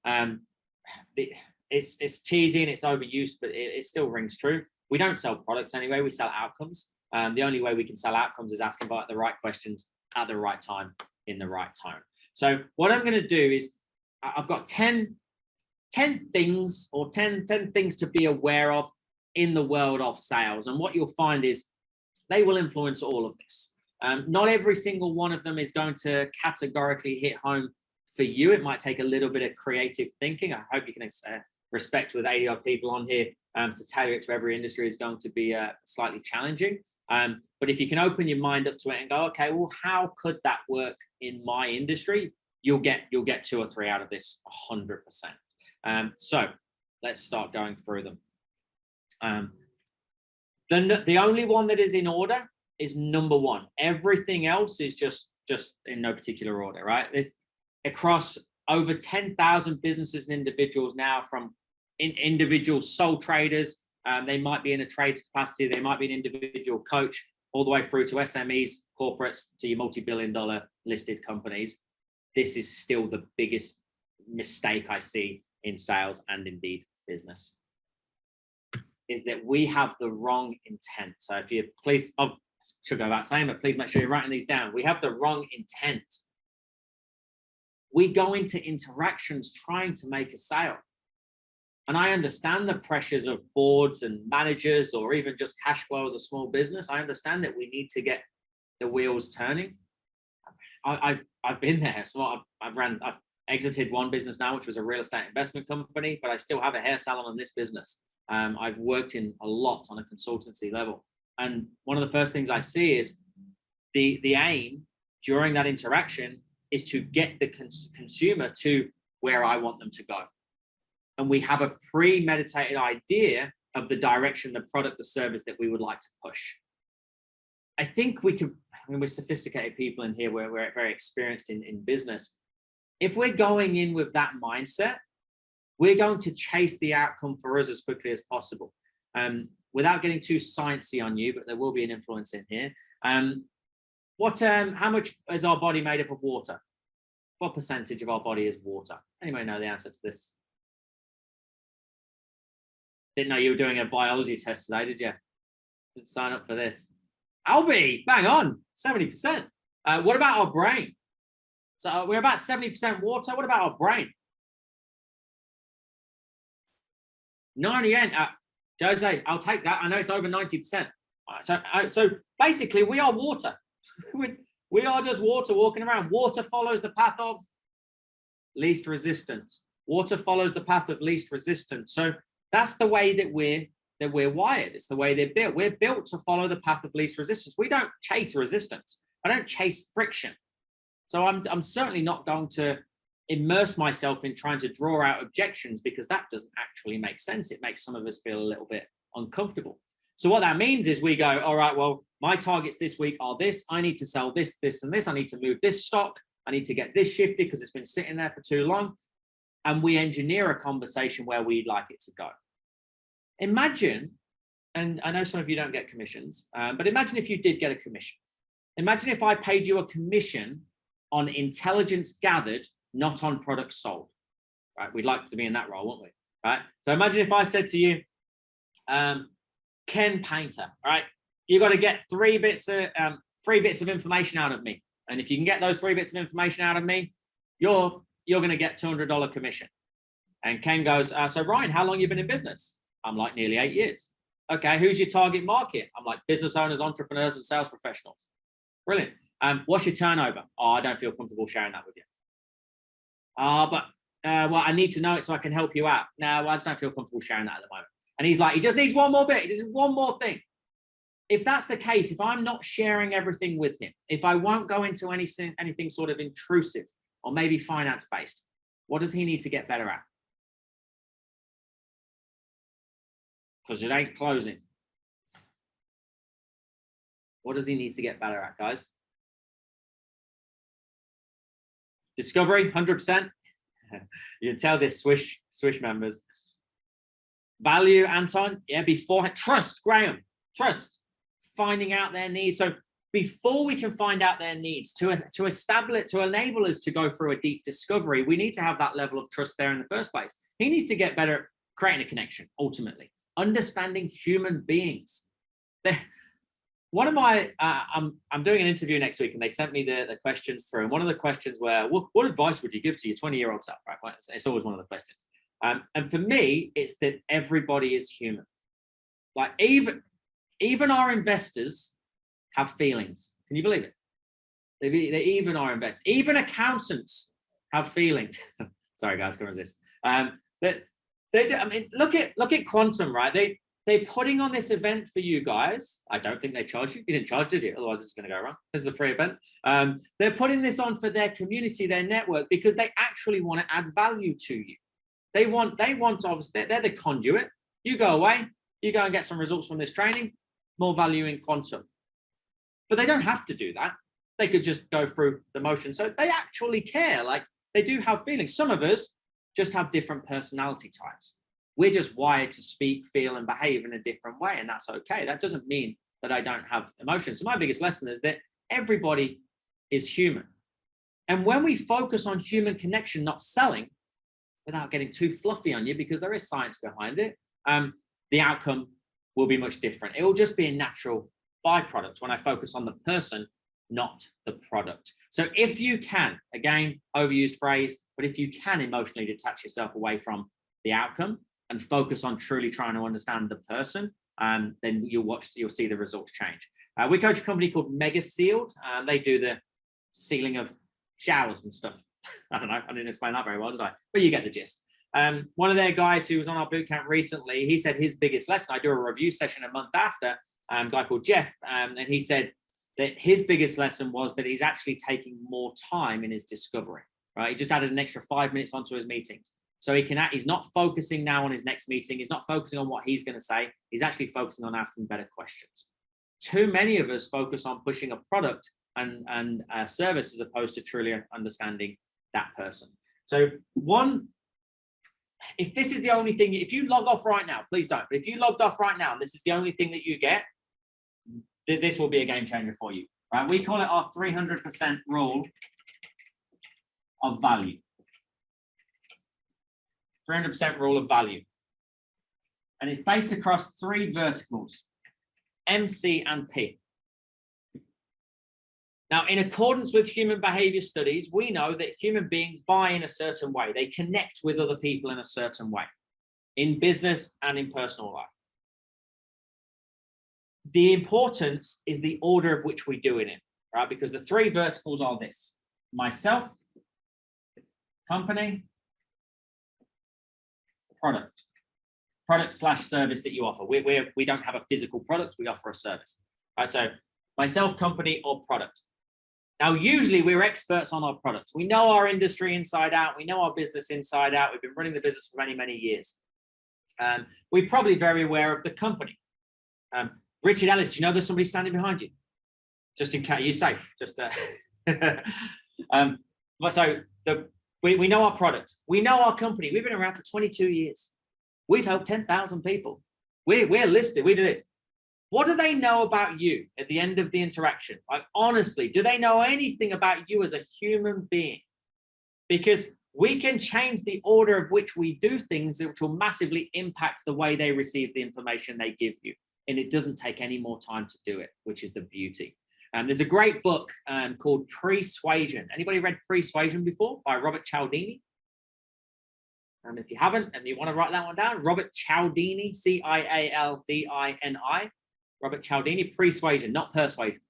B: It's cheesy and it's overused, but it still rings true. We don't sell products anyway. We sell outcomes. The only way we can sell outcomes is asking about the right questions at the right time in the right tone. So what I'm going to do is I've got 10 things or 10 things to be aware of in the world of sales. And what you'll find is they will influence all of this. Not every single one of them is going to categorically hit home for you. It might take a little bit of creative thinking. I hope you can respect with 80 odd people on here to tailor it to every industry is going to be slightly challenging. But if you can open your mind up to it and go, okay, well, how could that work in my industry? You'll get 2 or 3 out of this 100%. So let's start going through them. The only one that is in order is number 1. Everything else is just in no particular order, right? There's across over 10,000 businesses and individuals now, from individual sole traders. They might be in a trades capacity. They might be an individual coach, all the way through to SMEs, corporates, to your multi-billion-dollar listed companies. This is still the biggest mistake I see in sales and indeed business, is that we have the wrong intent. So if you please, I should go without saying, but please make sure you're writing these down. We have the wrong intent. we go into interactions trying to make a sale. And I understand the pressures of boards and managers, or even just cash flow as a small business. I understand that we need to get the wheels turning. I've been there. So I've exited one business now, which was a real estate investment company, but I still have a hair salon in this business. I've worked in a lot on a consultancy level. And one of the first things I see is the aim during that interaction is to get the consumer to where I want them to go. And we have a premeditated idea of the direction, the product, the service that we would like to push. I think we can, I mean, we're sophisticated people in here, we're very experienced in business. If we're going in with that mindset, we're going to chase the outcome for us as quickly as possible. Without getting too sciencey on you, but there will be an influence in here. How much is our body made up of water? What percentage of our body is water? Anybody know the answer to this? Didn't know you were doing a biology test today, did you? Didn't sign up for this. Albie, bang on, 70%. What about our brain? So we're about 70% water. What about our brain? 98. Jose, I'll take that. I know it's over 90%. So basically, we are water. We are just water walking around. Water follows the path of least resistance. Water follows the path of least resistance. So that's the way that we're wired. It's the way they're built. We're built to follow the path of least resistance. We don't chase resistance. I don't chase friction. So I'm certainly not going to immerse myself in trying to draw out objections, because that doesn't actually make sense. It makes some of us feel a little bit uncomfortable. So what that means is we go, all right, well, my targets this week are this. I need to sell this, this, and this. I need to move this stock. I need to get this shifted because it's been sitting there for too long. And we engineer a conversation where we'd like it to go. Imagine, and I know some of you don't get commissions, but imagine if you did get a commission. Imagine if I paid you a commission on intelligence gathered, not on products sold. Right? We'd like to be in that role, wouldn't we? Right? So imagine if I said to you, Ken Painter, right? You got to get three bits of information out of me, and if you can get those 3 bits of information out of me, you're going to get $200 commission. And Ken goes, so Ryan, how long have you been in business? I'm like, nearly 8 years. Okay, who's your target market? I'm like, business owners, entrepreneurs, and sales professionals. Brilliant. What's your turnover? Oh, I don't feel comfortable sharing that with you. Well, I need to know it so I can help you out. No, I just don't feel comfortable sharing that at the moment. And he's like, he just needs one more bit. He just needs one more thing. If that's the case, if I'm not sharing everything with him, if I won't go into anything sort of intrusive or maybe finance-based, what does he need to get better at? Because it ain't closing. What does he need to get better at, guys? Discovery, 100%. You can tell this Swish members. Value, Anton, yeah, beforehand. Trust, Graham, trust. Finding out their needs. So before we can find out their needs, to establish, to enable us to go through a deep discovery, we need to have that level of trust there in the first place. He needs to get better at creating a connection, ultimately. Understanding human beings. One of my, I'm doing an interview next week, and they sent me the questions through. And one of the questions were, what advice would you give to your 20-year-old self? Right? It's always one of the questions. And for me, it's that everybody is human. Like even our investors have feelings. Can you believe it? They even our investors, even accountants have feelings. Sorry, guys, can't resist. They do, I mean, look at Quantum, right? They're putting on this event for you guys. I don't think they charged you. You didn't charge, did you? Otherwise, it's going to go wrong. This is a free event. They're putting this on for their community, their network, because they actually want to add value to you. They want obviously, they're the conduit. You go away, you go and get some results from this training, more value in Quantum. But they don't have to do that. They could just go through the motion. So they actually care. Like, they do have feelings. Some of us just have different personality types. We're just wired to speak, feel, and behave in a different way, and that's okay. That doesn't mean that I don't have emotions. So my biggest lesson is that everybody is human. And when we focus on human connection, not selling, without getting too fluffy on you, because there is science behind it, the outcome will be much different. It will just be a natural byproduct when I focus on the person not the product. So if you can, again, overused phrase, but if you can emotionally detach yourself away from the outcome and focus on truly trying to understand the person, then you'll see the results change. We coach a company called Mega Sealed. They do the sealing of showers and stuff. I don't know, I didn't explain that very well, did I? But you get the gist. One of their guys who was on our bootcamp recently, he said his biggest lesson, I do a review session a month after, a guy called Jeff, and he said that his biggest lesson was that he's actually taking more time in his discovery, right? He just added an extra 5 minutes onto his meetings. So he's not focusing now on his next meeting. He's not focusing on what he's going to say. He's actually focusing on asking better questions. Too many of us focus on pushing a product and a service as opposed to truly understanding that person. So if this is the only thing, if you log off right now, please don't, but if you logged off right now and this is the only thing that you get, this will be a game changer for you, right? We call it our 300% rule of value. 300% rule of value. And it's based across 3 verticals, M, C, and P. Now, in accordance with human behavior studies, we know that human beings buy in a certain way. They connect with other people in a certain way, in business and in personal life. The importance is the order of which we do it in, right? Because the 3 verticals are this: myself, company, product / service that you offer. We don't have a physical product, we offer a service. Right, so myself, company, or product. Now, usually we're experts on our products. We know our industry inside out. We know our business inside out. We've been running the business for many, many years. We're probably very aware of the company. Richard Ellis, do you know there's somebody standing behind you? Just in case, you're safe. We know our product. We know our company. We've been around for 22 years. We've helped 10,000 people. We're listed. We do this. What do they know about you at the end of the interaction? Like, honestly, do they know anything about you as a human being? Because we can change the order of which we do things, which will massively impact the way they receive the information they give you. And it doesn't take any more time to do it, which is the beauty. There's a great book called Persuasion. Anybody read Persuasion before, by Robert Cialdini? And if you haven't and you want to write that one down, Robert Cialdini, Cialdini, Robert Cialdini, Persuasion, not persuasion.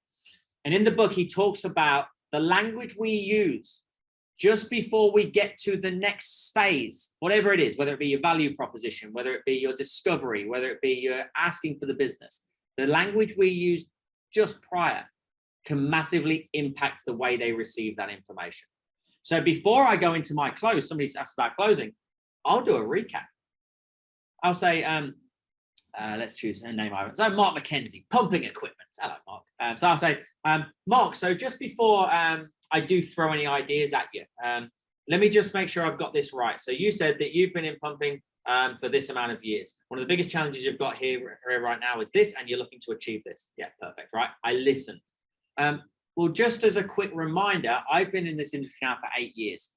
B: And in the book, he talks about the language we use just before we get to the next phase, whatever it is, whether it be your value proposition, whether it be your discovery, whether it be your asking for the business. The language we use just prior can massively impact the way they receive that information. So before I go into my close, somebody asked about closing, I'll do a recap. I'll say, let's choose a name. So Mark McKenzie, pumping equipment. Hello, Mark. So I'll say, Mark, so just before I do throw any ideas at you, let me just make sure I've got this right. So you said that you've been in pumping for this amount of years. One of the biggest challenges you've got here right now is this, and you're looking to achieve this. Yeah, perfect, right? I listened. Well, just as a quick reminder, I've been in this industry now for 8 years.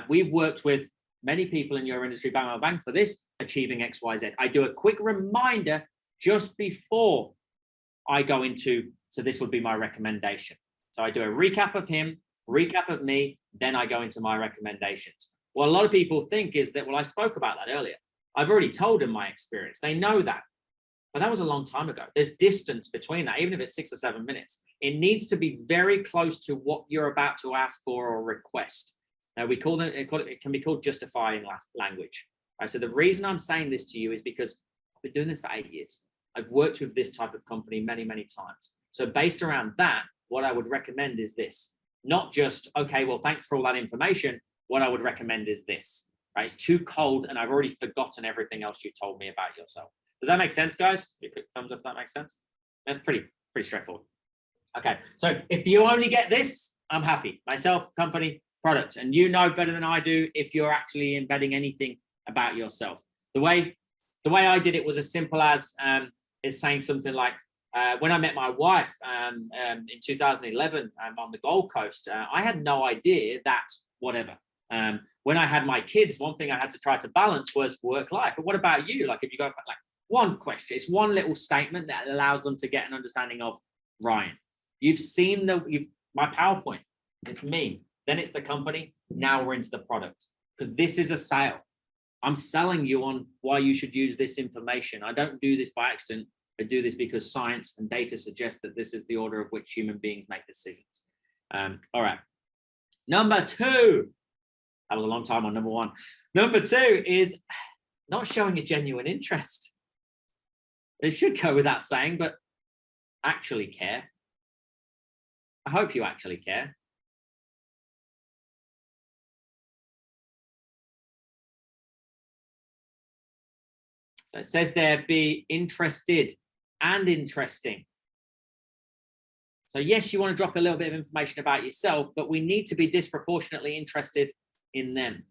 B: We've worked with many people in your industry, bang, bang, bang, for this, achieving X, Y, Z. I do a quick reminder just before I go into, so this would be my recommendation. So I do a recap of him, recap of me, then I go into my recommendations. What a lot of people think is that, well, I spoke about that earlier. I've already told them my experience. They know that. But that was a long time ago. There's distance between that, even if it's 6 or 7 minutes. It needs to be very close to what you're about to ask for or request. Now, it can be called justifying language. Right? So the reason I'm saying this to you is because I've been doing this for 8 years. I've worked with this type of company many, many times. So based around that, what I would recommend is this. Not just, okay, well, thanks for all that information. What I would recommend is this. Right? It's too cold and I've already forgotten everything else you told me about yourself. Does that make sense, guys? A quick thumbs up if that makes sense. That's pretty straightforward. Okay, so if you only get this, I'm happy. Myself, company, product. And you know better than I do if you're actually embedding anything about yourself. The way I did it was as simple as saying something like, when I met my wife in 2011 on the Gold Coast, I had no idea that whatever. When I had my kids, one thing I had to try to balance was work life. But what about you? Like if you go for like one question, it's one little statement that allows them to get an understanding of Ryan. You've my PowerPoint. It's me. Then it's the company. Now we're into the product, because this is a sale. I'm selling you on why you should use this information. I don't do this by accident. I do this because science and data suggest that this is the order of which human beings make decisions. All right. Number 2. That was a long time on number 1. Number 2 is not showing a genuine interest. It should go without saying, but actually care. I hope you actually care. So it says there, be interested and interesting. So yes, you want to drop a little bit of information about yourself, but we need to be disproportionately interested in them.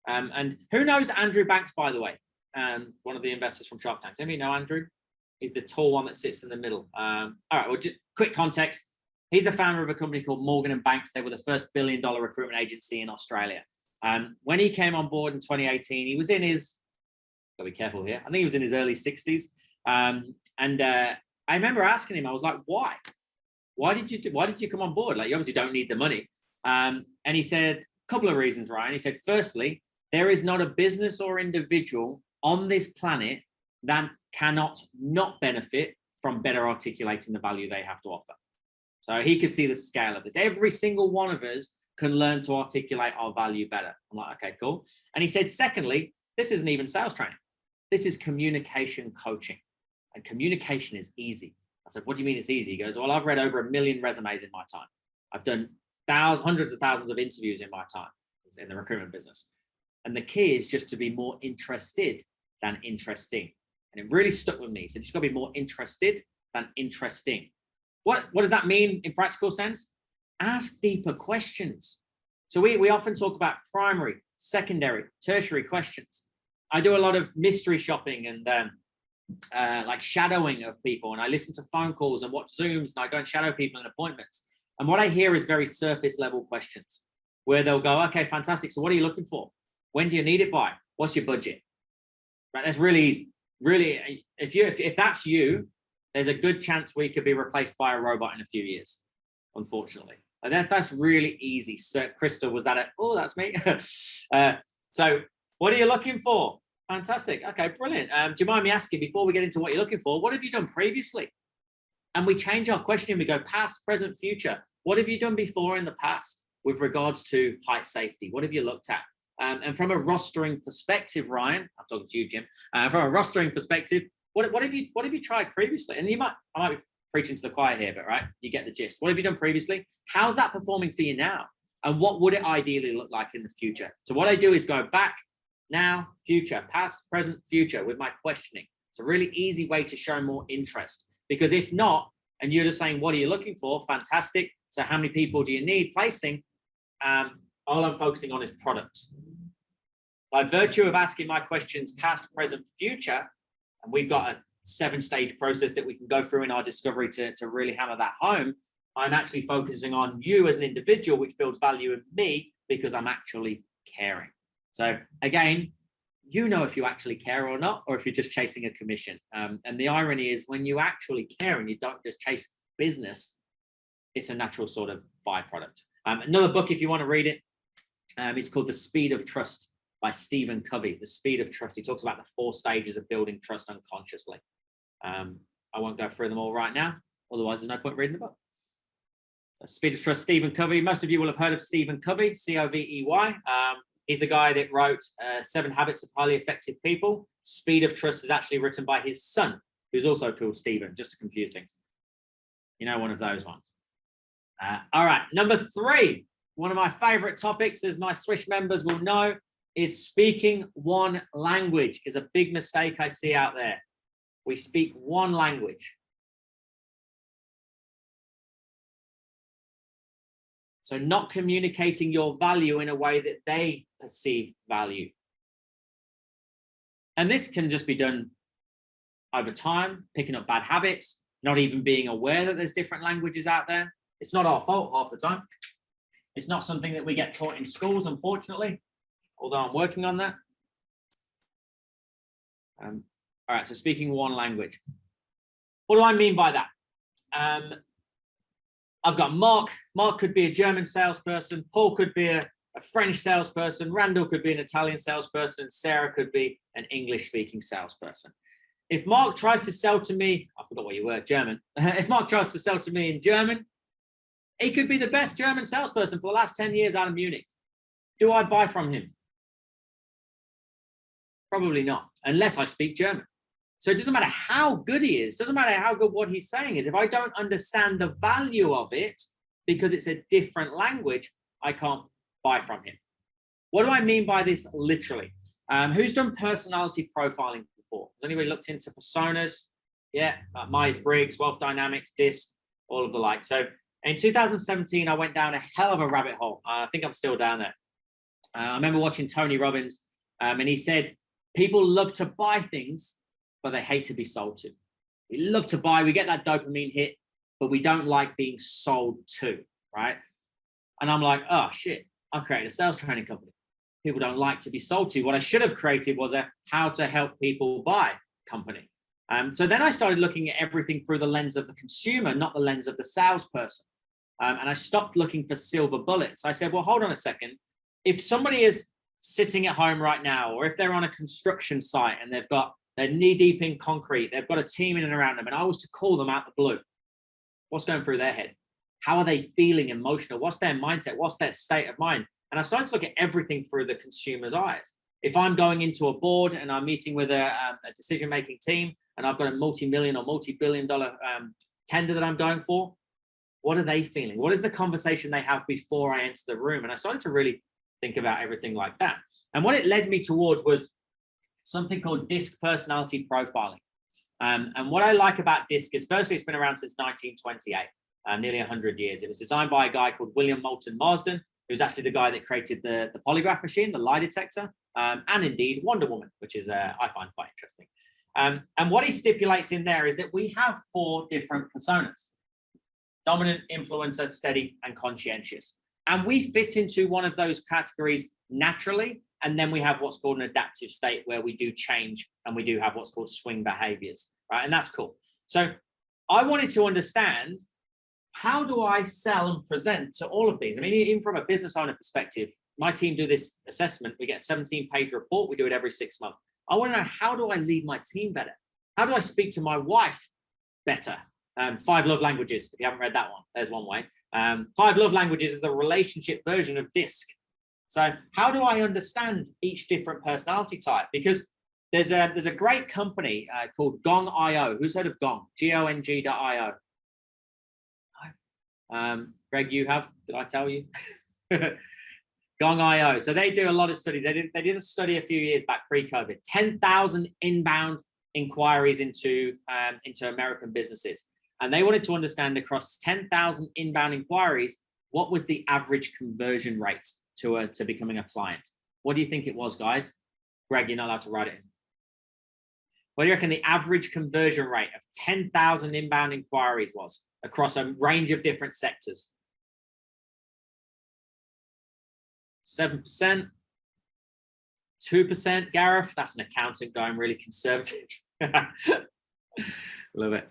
B: And who knows Andrew Banks, by the way? One of the investors from Shark Tank. Anybody know Andrew? He's the tall one that sits in the middle. All right, well, just quick context. He's the founder of a company called Morgan & Banks. They were the first billion-dollar recruitment agency in Australia. When he came on board in 2018, he was in his, gotta be careful here, I think he was in his early 60s. I remember asking him, I was like, why? Why did you come on board? Like, you obviously don't need the money. And he said, a couple of reasons, Ryan. He said, firstly, there is not a business or individual on this planet that cannot not benefit from better articulating the value they have to offer. So he could see the scale of this. Every single one of us can learn to articulate our value better. I'm like, okay, cool. And he said, secondly, this isn't even sales training. This is communication coaching. And communication is easy. I said, what do you mean it's easy? He goes, well, I've read over 1 million resumes in my time. I've done hundreds of thousands of interviews in my time in the recruitment business. And the key is just to be more interested than interesting. And it really stuck with me. He said, you just got to be more interested than interesting. What does that mean in practical sense? Ask deeper questions. So we often talk about primary, secondary, tertiary questions. I do a lot of mystery shopping and like shadowing of people, and I listen to phone calls and watch Zooms, and I go and shadow people in appointments. And what I hear is very surface level questions where they'll go, okay, fantastic. So what are you looking for? When do you need it by? What's your budget? Right, that's really easy. Really, if that's you, there's a good chance we could be replaced by a robot in a few years, unfortunately. And that's really easy. So Crystal, was that oh, that's me. So what are you looking for? Fantastic. Okay, brilliant. Do you mind me asking, before we get into what you're looking for, what have you done previously? And we change our question. We go past, present, future. What have you done before in the past with regards to height safety? What have you looked at? And from a rostering perspective, Ryan, I'm talking to you, Jim. From a rostering perspective, what have you tried previously? And I might be preaching to the choir here, but right, you get the gist. What have you done previously? How's that performing for you now? And what would it ideally look like in the future? So what I do is go back, now, future, past, present, future with my questioning. It's a really easy way to show more interest, because if not, and you're just saying, what are you looking for? Fantastic. So how many people do you need placing? All I'm focusing on is products. By virtue of asking my questions past, present, future, and we've got a 7-stage process that we can go through in our discovery to really hammer that home, I'm actually focusing on you as an individual, which builds value in me because I'm actually caring. So again, you know if you actually care or not, or if you're just chasing a commission. And the irony is, when you actually care and you don't just chase business, it's a natural sort of byproduct. Another book, if you want to read it, it's called The Speed of Trust by Stephen Covey. The Speed of Trust. He talks about the 4 stages of building trust unconsciously. I won't go through them all right now. Otherwise, there's no point reading the book. Speed of Trust, Stephen Covey. Most of you will have heard of Stephen Covey, C-O-V-E-Y. He's the guy that wrote 7 Habits of Highly Effective People. Speed of Trust is actually written by his son, who's also called Stephen, just to confuse things. You know, one of those ones. All right, number 3. One of my favorite topics, as my Swish members will know, is speaking one language. Is a big mistake I see out there. We speak one language. So not communicating your value in a way that they perceive value. And this can just be done over time, picking up bad habits, not even being aware that there's different languages out there. It's not our fault half the time. It's not something that we get taught in schools, unfortunately, although I'm working on that. All right, so speaking one language. What do I mean by that? I've got Mark. Mark could be a German salesperson. Paul could be a French salesperson. Randall could be an Italian salesperson. Sarah could be an English-speaking salesperson. If Mark tries to sell to me, I forgot what you were, German. If Mark tries to sell to me in German, he could be the best German salesperson for the last 10 years out of Munich. Do I buy from him? Probably not, unless I speak German. So it doesn't matter how good he is, doesn't matter how good what he's saying is. If I don't understand the value of it, because it's a different language, I can't buy from him. What do I mean by this literally? Who's done personality profiling before? Has anybody looked into personas? Yeah, Myers-Briggs, Wealth Dynamics, DISC, all of the like. So in 2017, I went down a hell of a rabbit hole. I think I'm still down there. I remember watching Tony Robbins, and he said, people love to buy things, but they hate to be sold to. We love to buy, we get that dopamine hit, but we don't like being sold to, right? And I'm like, oh shit, I created a sales training company. People don't like to be sold to. What I should have created was a how to help people buy company. So then I started looking at everything through the lens of the consumer, not the lens of the salesperson. And I stopped looking for silver bullets. I said, well, hold on a second. If somebody is sitting at home right now, or if they're on a construction site and they're knee deep in concrete, they've got a team in and around them, and I was to call them out the blue, what's going through their head? How are they feeling emotional? What's their mindset? What's their state of mind? And I started to look at everything through the consumer's eyes. If I'm going into a board and I'm meeting with a decision-making team, and I've got a multi-million or multi-billion-dollar tender that I'm going for, what are they feeling? What is the conversation they have before I enter the room? And I started to really think about everything like that. And what it led me towards was something called DISC personality profiling. And what I like about DISC is, firstly, it's been around since 1928, nearly 100 years. It was designed by a guy called William Moulton Marsden, who's actually the guy that created the polygraph machine, the lie detector, and indeed Wonder Woman, which is I find quite interesting. And what he stipulates in there is that we have 4 different personas: dominant, influencer, steady, and conscientious. And we fit into one of those categories naturally. And then we have what's called an adaptive state, where we do change and we do have what's called swing behaviors, right? And that's cool. So I wanted to understand, how do I sell and present to all of these? I mean, even from a business owner perspective, my team do this assessment. We get a 17-page report. We do it every 6 months. I want to know, how do I lead my team better? How do I speak to my wife better? 5 love languages. If you haven't read that one, there's one way. 5 love languages is the relationship version of DISC. So how do I understand each different personality type? Because there's a great company called Gong.io. Who's heard of Gong? Gong.io. Greg, you have? Did I tell you? Gong.io. So they do a lot of studies. They did a study a few years back, pre-COVID. 10,000 inbound inquiries into American businesses. And they wanted to understand, across 10,000 inbound inquiries, what was the average conversion rate to becoming a client. What do you think it was, guys? Greg, you're not allowed to write it in. What do you reckon the average conversion rate of 10,000 inbound inquiries was across a range of different sectors? 7%, 2%. Gareth, that's an accountant going really conservative. Love it.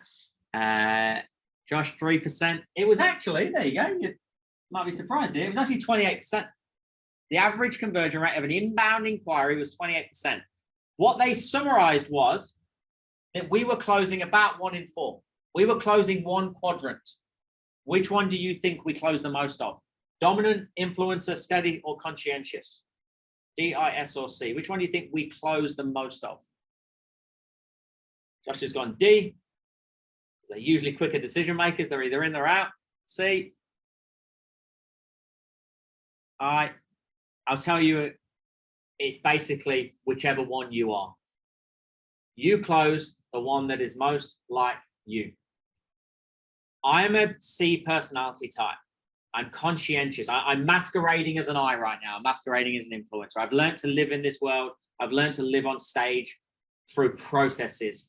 B: Josh, 3%. It was actually, there you go. You might be surprised here. It was actually 28%. The average conversion rate of an inbound inquiry was 28%. What they summarized was that we were closing about 1 in 4. We were closing 1 quadrant. Which one do you think we closed the most of? Dominant, influencer, steady, or conscientious? D, I, S, or C? Which one do you think we closed the most of? Josh has gone D. They're usually quicker decision makers. They're either in or out. C. I'll tell you, it's basically whichever one you are. You close the one that is most like you. I'm a C personality type. I'm conscientious. I'm masquerading as an I right now. I'm masquerading as an influencer. I've learned to live in this world. I've learned to live on stage through processes.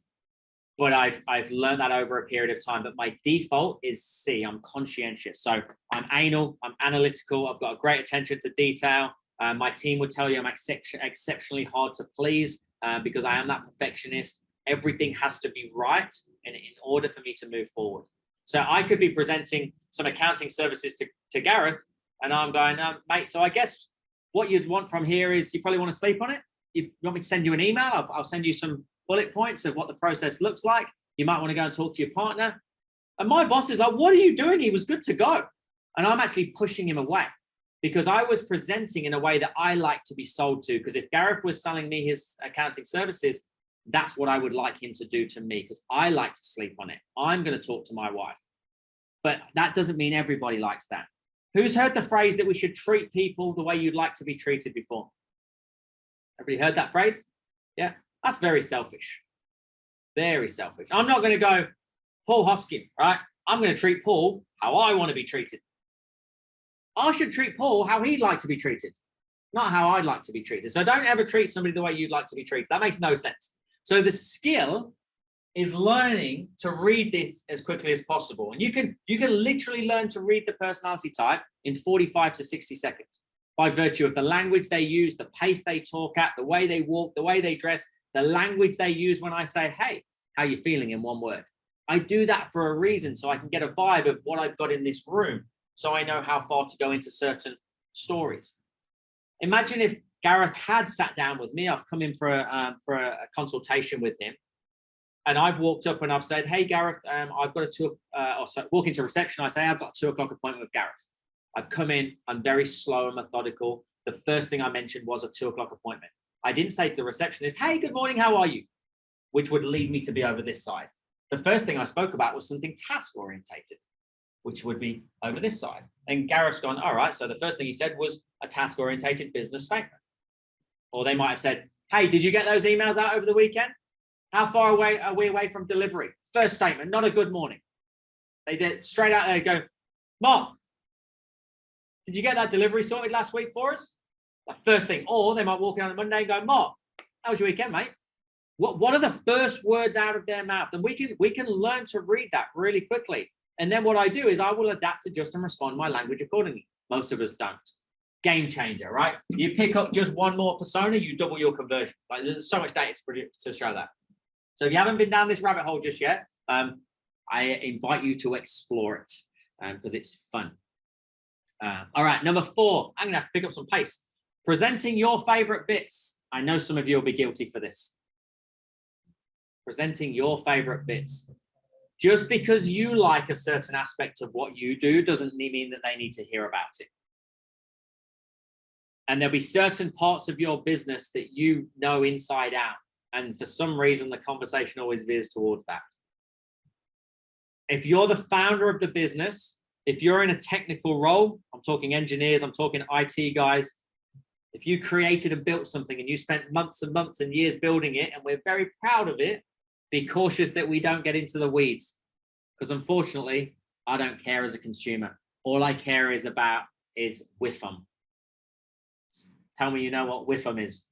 B: But I've learned that over a period of time. But my default is C. I'm conscientious. So I'm anal. I'm analytical. I've got a great attention to detail. My team would tell you I'm exceptionally hard to please because I am that perfectionist. Everything has to be right in order for me to move forward. So I could be presenting some accounting services to Gareth, and I'm going, mate, so I guess what you'd want from here is you probably want to sleep on it. You want me to send you an email? I'll send you some bullet points of what the process looks like. You might want to go and talk to your partner. And my boss is like, what are you doing? He was good to go. And I'm actually pushing him away because I was presenting in a way that I like to be sold to. Because if Gareth was selling me his accounting services, that's what I would like him to do to me because I like to sleep on it. I'm going to talk to my wife. But that doesn't mean everybody likes that. Who's heard the phrase that we should treat people the way you'd like to be treated before? Everybody heard that phrase? Yeah, that's very selfish. Very selfish. I'm not going to go, Paul Hoskin, right? I'm going to treat Paul how I want to be treated. I should treat Paul how he'd like to be treated, not how I'd like to be treated. So don't ever treat somebody the way you'd like to be treated. That makes no sense. So the skill is learning to read this as quickly as possible. And you can literally learn to read the personality type in 45 to 60 seconds by virtue of the language they use, the pace they talk at, the way they walk, the way they dress, the language they use when I say, hey, how you feeling in one word? I do that for a reason so I can get a vibe of what I've got in this room so I know how far to go into certain stories. Imagine if Gareth had sat down with me. I've come in for a consultation with him. And I've walked up and I've said, hey, Gareth, I've got walk into reception. I say, I've got a 2 o'clock appointment with Gareth. I've come in, I'm very slow and methodical. The first thing I mentioned was a 2 o'clock appointment. I didn't say to the receptionist, hey, good morning, how are you? Which would lead me to be over this side. The first thing I spoke about was something task orientated, which would be over this side. And Gareth's gone, all right, so the first thing he said was a task orientated business statement. Or they might have said, hey, did you get those emails out over the weekend? How far away are we away from delivery? First statement, not a good morning. They did straight out there go, Mark, did you get that delivery sorted last week for us? The first thing. Or they might walk in on a Monday and go, Mark, how was your weekend, mate? What are the first words out of their mouth? And we can learn to read that really quickly. And then what I do is I will adapt, adjust, and respond my language accordingly. Most of us don't. Game changer, right? You pick up just one more persona, you double your conversion. Like, there's so much data to show that. So if you haven't been down this rabbit hole just yet, I invite you to explore it because it's fun. All right, number 4, I'm gonna have to pick up some pace. Presenting your favorite bits. I know some of you will be guilty for this. Presenting your favorite bits. Just because you like a certain aspect of what you do doesn't mean that they need to hear about it. And there'll be certain parts of your business that you know inside out. And for some reason, the conversation always veers towards that. If you're the founder of the business, if you're in a technical role, I'm talking engineers, I'm talking IT guys. If you created and built something and you spent months and months and years building it, and we're very proud of it, be cautious that we don't get into the weeds. Because unfortunately, I don't care as a consumer. All I care is WIFM. Tell me you know what WIFM is.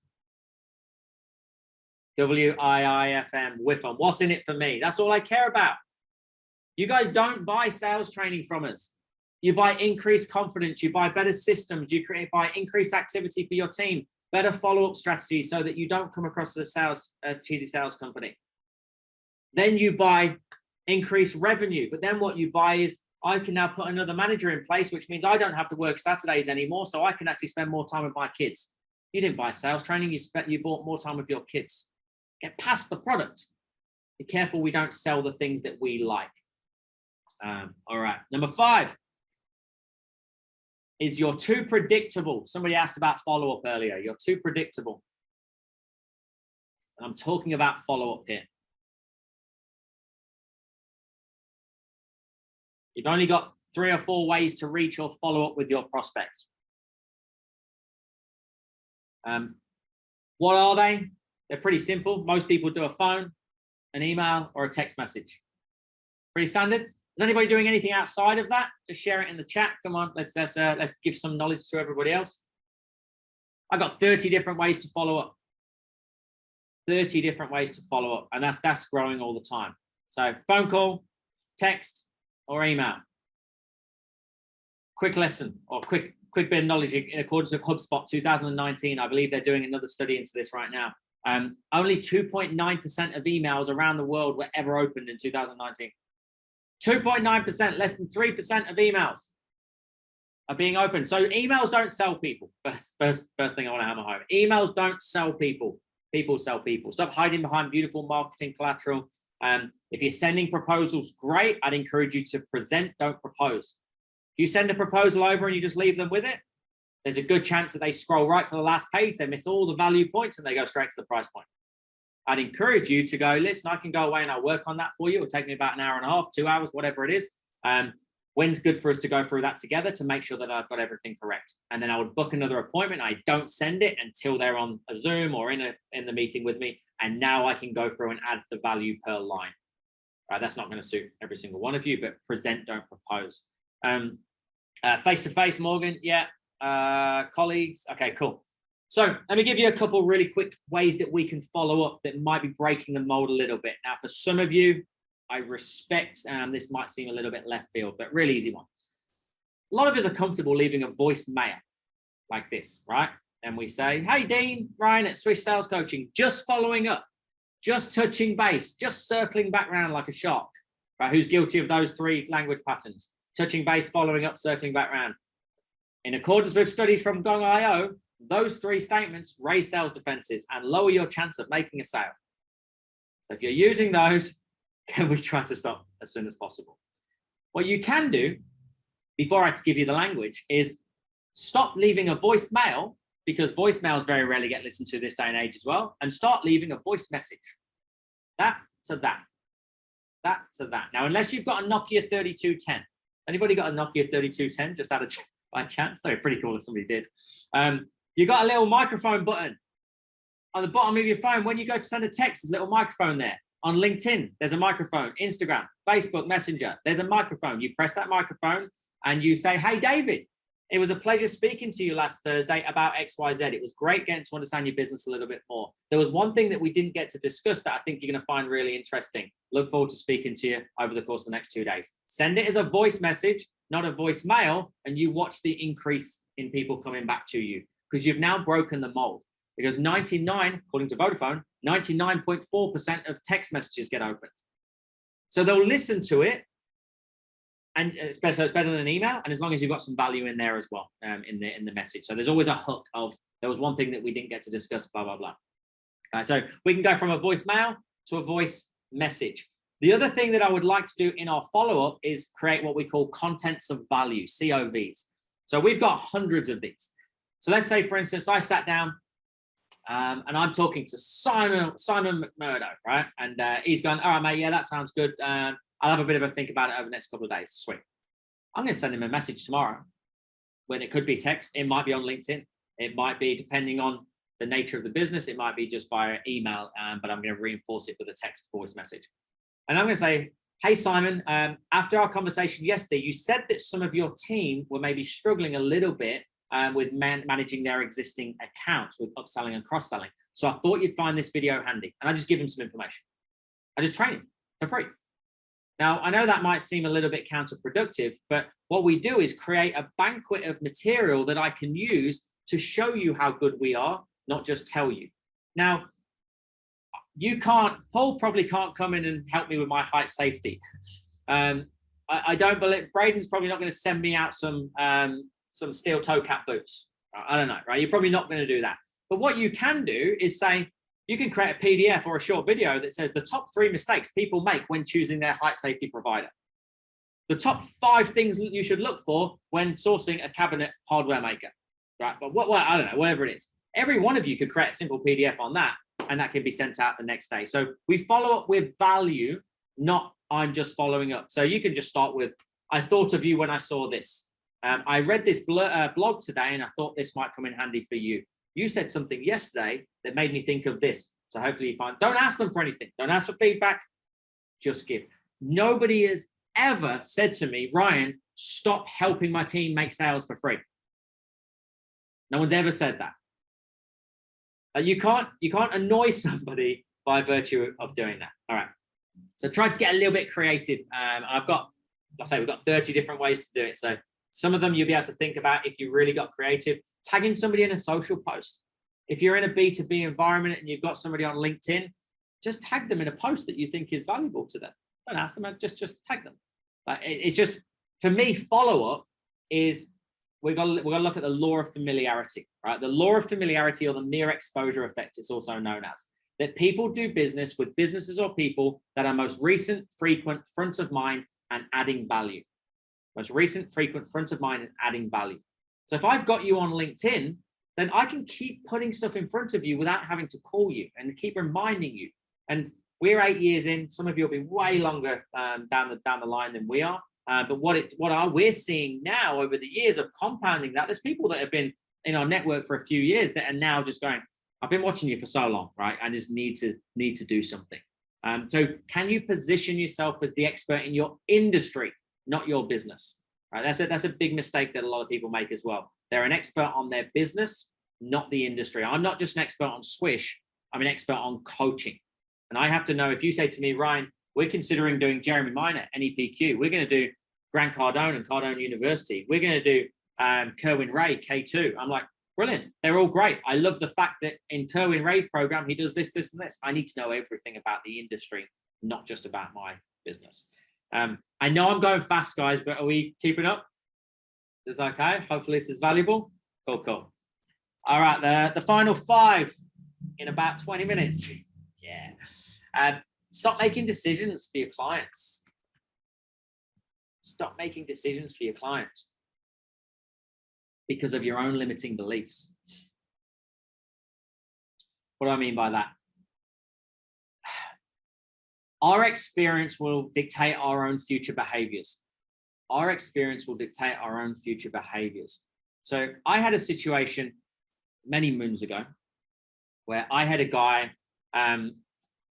B: WIIFM, WIFM. What's in it for me? That's all I care about. You guys don't buy sales training from us. You buy increased confidence. You buy better systems. You buy increased activity for your team, better follow-up strategies so that you don't come across as a cheesy sales company. Then you buy increased revenue. But then what you buy is I can now put another manager in place, which means I don't have to work Saturdays anymore. So I can actually spend more time with my kids. You didn't buy sales training. You bought more time with your kids. Get past the product. Be careful we don't sell the things that we like. All right. Number 5 is you're too predictable. Somebody asked about follow-up earlier. You're too predictable. And I'm talking about follow-up here. You've only got 3 or 4 ways to reach or follow up with your prospects. What are they? They're pretty simple. Most people do a phone, an email, or a text message. Pretty standard. Is anybody doing anything outside of that? Just share it in the chat. Come on, let's give some knowledge to everybody else. I've got 30 different ways to follow up. 30 different ways to follow up, and that's growing all the time. So phone call, text, or email. Quick lesson or quick bit of knowledge in accordance with HubSpot 2019. I believe they're doing another study into this right now. Only 2.9% of emails around the world were ever opened in 2019. 2.9%, less than 3% of emails are being opened. So emails don't sell people. First thing I want to hammer home. Emails don't sell people. People sell people. Stop hiding behind beautiful marketing collateral. If you're sending proposals, great. I'd encourage you to present, don't propose. If you send a proposal over and you just leave them with it, there's a good chance that they scroll right to the last page, they miss all the value points, and they go straight to the price point. I'd encourage you to go, listen, I can go away and I'll work on that for you. It'll take me about an hour and a half, 2 hours, whatever it is. When's good for us to go through that together to make sure that I've got everything correct? And then I would book another appointment. I don't send it until they're on a Zoom or in the meeting with me. And now I can go through and add the value per line. Right, that's not going to suit every single one of you, but present, don't propose. Face-to-face, Morgan, yeah. Colleagues, okay, cool. So let me give you a couple really quick ways that we can follow up that might be breaking the mold a little bit. Now, for some of you, I respect, this might seem a little bit left field, but really easy one. A lot of us are comfortable leaving a voicemail like this, right? And we say, hey, Dean, Ryan at Swish Sales Coaching, just following up, just touching base, just circling back around like a shark, right? Who's guilty of those 3 language patterns? Touching base, following up, circling back around. In accordance with studies from Gong.io, those 3 statements raise sales defenses and lower your chance of making a sale. So if you're using those, can we try to stop as soon as possible? What you can do, before I give you the language, is stop leaving a voicemail, because voicemails very rarely get listened to this day and age as well, and start leaving a voice message. That to that. That to that. Now, unless you've got a Nokia 3210. Anybody got a Nokia 3210 just out of by chance? That'd be pretty cool if somebody did. You got a little microphone button on the bottom of your phone. When you go to send a text, there's a little microphone there. On LinkedIn, there's a microphone. Instagram, Facebook Messenger, there's a microphone. You press that microphone and you say, hey, David, it was a pleasure speaking to you last Thursday about XYZ. It was great getting to understand your business a little bit more. There was one thing that we didn't get to discuss that I think you're going to find really interesting. Look forward to speaking to you over the course of the next 2 days. Send it as a voice message, not a voicemail, and you watch the increase in people coming back to you, because you've now broken the mold. Because 99, according to Vodafone, 99.4% of text messages get opened. So they'll listen to it, and it's better than an email. And as long as you've got some value in there as well, in the message. So there's always a hook of, there was one thing that we didn't get to discuss, blah, blah, blah. So we can go from a voicemail to a voice message. The other thing that I would like to do in our follow-up is create what we call contents of value, COVs. So we've got hundreds of these. So let's say, for instance, I sat down and I'm talking to Simon McMurdo, right? And he's going, all right, mate, yeah, that sounds good. I'll have a bit of a think about it over the next couple of days. Sweet. I'm going to send him a message tomorrow, when it could be text. It might be on LinkedIn. It might be, depending on the nature of the business, it might be just via email, but I'm going to reinforce it with a text voice message. And I'm going to say, hey, Simon, after our conversation yesterday, you said that some of your team were maybe struggling a little bit with managing their existing accounts with upselling and cross-selling. So I thought you'd find this video handy. And I just give him some information. I just train him for free. Now, I know that might seem a little bit counterproductive, but what we do is create a banquet of material that I can use to show you how good we are, not just tell you. Now, Paul probably can't come in and help me with my height safety. I don't believe, Braden's probably not going to send me out some steel toe cap boots. I don't know, right? You're probably not going to do that. But what you can do is say, you can create a PDF or a short video that says the top 3 mistakes people make when choosing their height safety provider. The top 5 things that you should look for when sourcing a cabinet hardware maker, right? But I don't know, whatever it is. Every one of you could create a simple PDF on that, and that can be sent out the next day. So we follow up with value, not I'm just following up. So you can just start with, I thought of you when I saw this. I read this blog today and I thought this might come in handy for you. You said something yesterday that made me think of this. So hopefully you find, don't ask them for anything. Don't ask for feedback, just give. Nobody has ever said to me, Ryan, stop helping my team make sales for free. No one's ever said that. You can't annoy somebody by virtue of doing that. All right. So try to get a little bit creative. We've got 30 different ways to do it. So some of them you'll be able to think about if you really got creative. Tagging somebody in a social post. If you're in a B2B environment and you've got somebody on LinkedIn, just tag them in a post that you think is valuable to them. Don't ask them, just tag them. It's just, for me, follow-up is we're gonna look at the law of familiarity, right? The law of familiarity, or the mere exposure effect, it's also known as. That people do business with businesses or people that are most recent, frequent, front of mind, and adding value. Most recent, frequent, front of mind, and adding value. So if I've got you on LinkedIn, then I can keep putting stuff in front of you without having to call you and keep reminding you. And we're 8 years in. Some of you will be way longer down the line than we are. But we're seeing now over the years of compounding that, there's people that have been in our network for a few years that are now just going, I've been watching you for so long, right? I just need to do something. So can you position yourself as the expert in your industry, not your business? Right? That's a big mistake that a lot of people make as well. They're an expert on their business, not the industry. I'm not just an expert on Swish. I'm an expert on coaching. And I have to know, if you say to me, Ryan, we're considering doing Jeremy Minor, NEPQ. We're going to do Grant Cardone and Cardone University. We're going to do Kerwin Ray, K2. I'm like, brilliant. They're all great. I love the fact that in Kerwin Ray's program, he does this, this, and this. I need to know everything about the industry, not just about my business. I know I'm going fast, guys, but are we keeping up? Is this okay? Hopefully this is valuable. Cool. All right, the final 5 in about 20 minutes. Yeah. Stop making decisions for your clients. Stop making decisions for your clients because of your own limiting beliefs. What do I mean by that? Our experience will dictate our own future behaviors. Our experience will dictate our own future behaviors. So I had a situation many moons ago where I had a guy,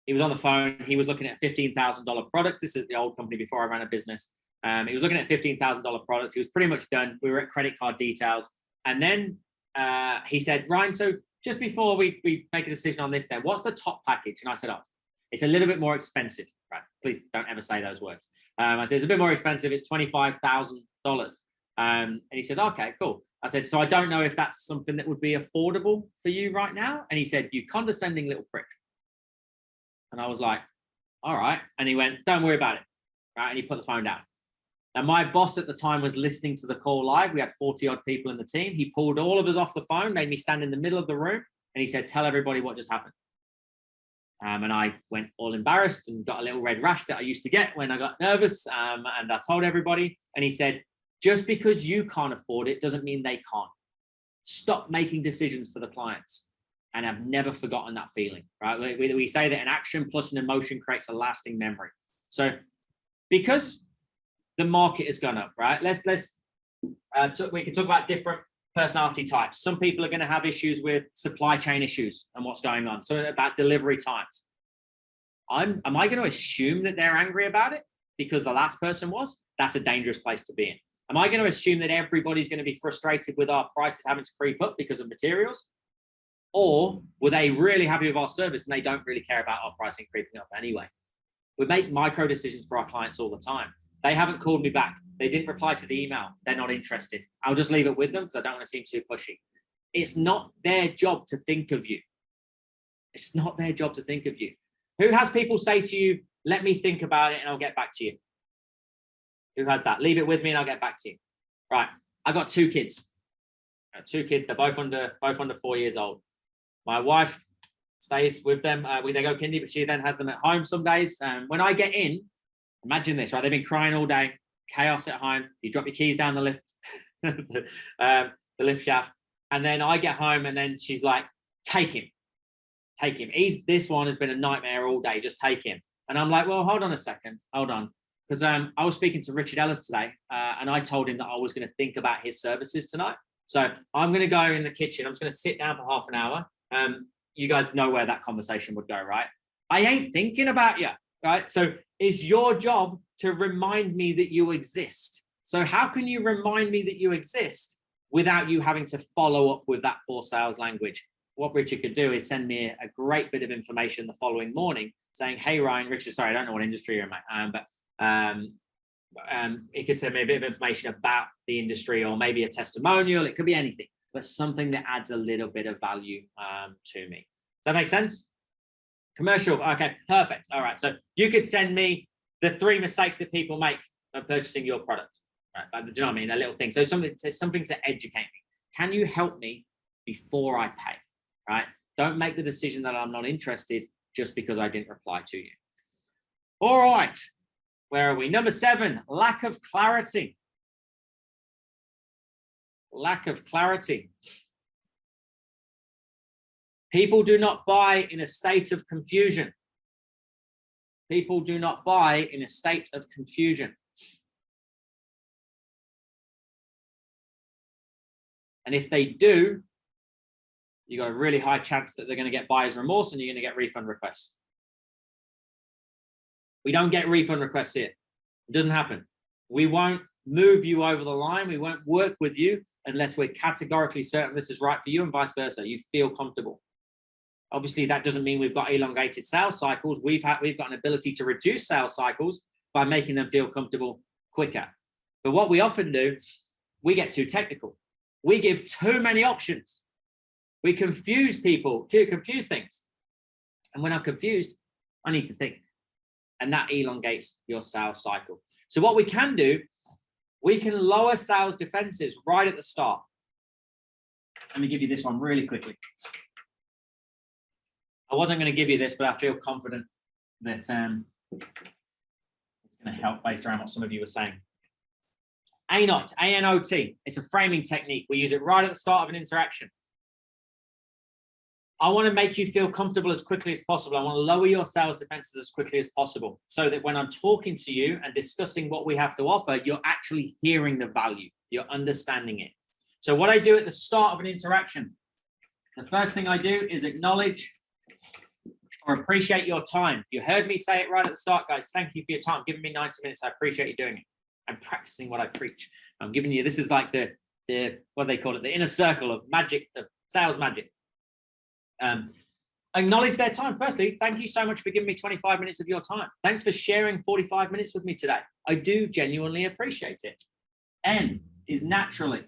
B: he was on the phone, he was looking at a $15,000 product. This is the old company before I ran a business. He was looking at a $15,000 product. He was pretty much done. We were at credit card details. And then he said, Ryan, so just before we make a decision on this then, what's the top package? And I said, oh, it's a little bit more expensive, right? Please don't ever say those words. I said, it's a bit more expensive. It's $25,000. And he says, okay, cool. I said, so I don't know if that's something that would be affordable for you right now. And he said, you condescending little prick. And I was like, all right. And he went, don't worry about it. Right. And he put the phone down. And my boss at the time was listening to the call live. We had 40 odd people in the team. He pulled all of us off the phone, made me stand in the middle of the room. And he said, tell everybody what just happened. And I went all embarrassed and got a little red rash that I used to get when I got nervous. And I told everybody, and he said, just because you can't afford it doesn't mean they can't. Stop making decisions for the clients. And I've never forgotten that feeling, right? We say that an action plus an emotion creates a lasting memory. So because the market has gone up, right? We can talk about different personality types. Some people are going to have issues with supply chain issues and what's going on. So about delivery times. Am I going to assume that they're angry about it because the last person was? That's a dangerous place to be in. Am I going to assume that everybody's going to be frustrated with our prices having to creep up because of materials? Or were they really happy with our service and they don't really care about our pricing creeping up anyway? We make micro decisions for our clients all the time. They haven't called me back. They didn't reply to the email. They're not interested. I'll just leave it with them because I don't want to seem too pushy. It's not their job to think of you. It's not their job to think of you. Who has people say to you, let me think about it and I'll get back to you? Who has that? Leave it with me and I'll get back to you. Right. I got 2 kids. They're both under 4 years old. My wife stays with them. They go kindy, but she then has them at home some days. When I get in, imagine this, right? They've been crying all day, chaos at home. You drop your keys down the lift, the lift shaft. And then I get home and then she's like, take him. This one has been a nightmare all day. Just take him. And I'm like, well, hold on a second. Hold on. Because I was speaking to Richard Ellis today and I told him that I was going to think about his services tonight. So I'm going to go in the kitchen. I'm just going to sit down for half an hour. You guys know where that conversation would go, right? I ain't thinking about you, right? So it's your job to remind me that you exist. So how can you remind me that you exist without you having to follow up with that poor sales language? What Richard could do is send me a great bit of information the following morning saying, hey, Ryan, Richard, sorry, I don't know what industry you're in, but it could send me a bit of information about the industry or maybe a testimonial. It could be anything, but something that adds a little bit of value to me. Does that make sense? Commercial. Okay, perfect. All right. So you could send me the 3 mistakes that people make purchasing your product. Right? Do you know what I mean? A little thing. So something to educate me. Can you help me before I pay? Right? Don't make the decision that I'm not interested just because I didn't reply to you. All right. Where are we? Number 7, lack of clarity. Lack of clarity. People do not buy in a state of confusion. People do not buy in a state of confusion. And if they do, you got a really high chance that they're going to get buyer's remorse and you're going to get refund requests. We don't get refund requests here. It doesn't happen. We won't move you over the line. We won't work with you unless we're categorically certain this is right for you, and vice versa. You feel comfortable. Obviously, that doesn't mean we've got elongated sales cycles. We've got an ability to reduce sales cycles by making them feel comfortable quicker. But what we often do, we get too technical. We give too many options. We confuse people, confuse things. And when I'm confused, I need to think. And that elongates your sales cycle. So what we can do, we can lower sales defenses right at the start. Let me give you this one really quickly. I wasn't going to give you this, but I feel confident that it's going to help based around what some of you were saying. ANOT, A-N-O-T. It's a framing technique. We use it right at the start of an interaction. I want to make you feel comfortable as quickly as possible. I want to lower your sales defenses as quickly as possible so that when I'm talking to you and discussing what we have to offer, you're actually hearing the value. You're understanding it. So what I do at the start of an interaction, the first thing I do is acknowledge or appreciate your time. You heard me say it right at the start, guys. Thank you for your time. Giving me 90 minutes. I appreciate you doing it. I'm practicing what I preach. I'm giving you, this is like the what do they call it? The inner circle of magic, of sales magic. Acknowledge their time. Firstly, thank you so much for giving me 25 minutes of your time. Thanks for sharing 45 minutes with me today. I do genuinely appreciate it. N is naturally.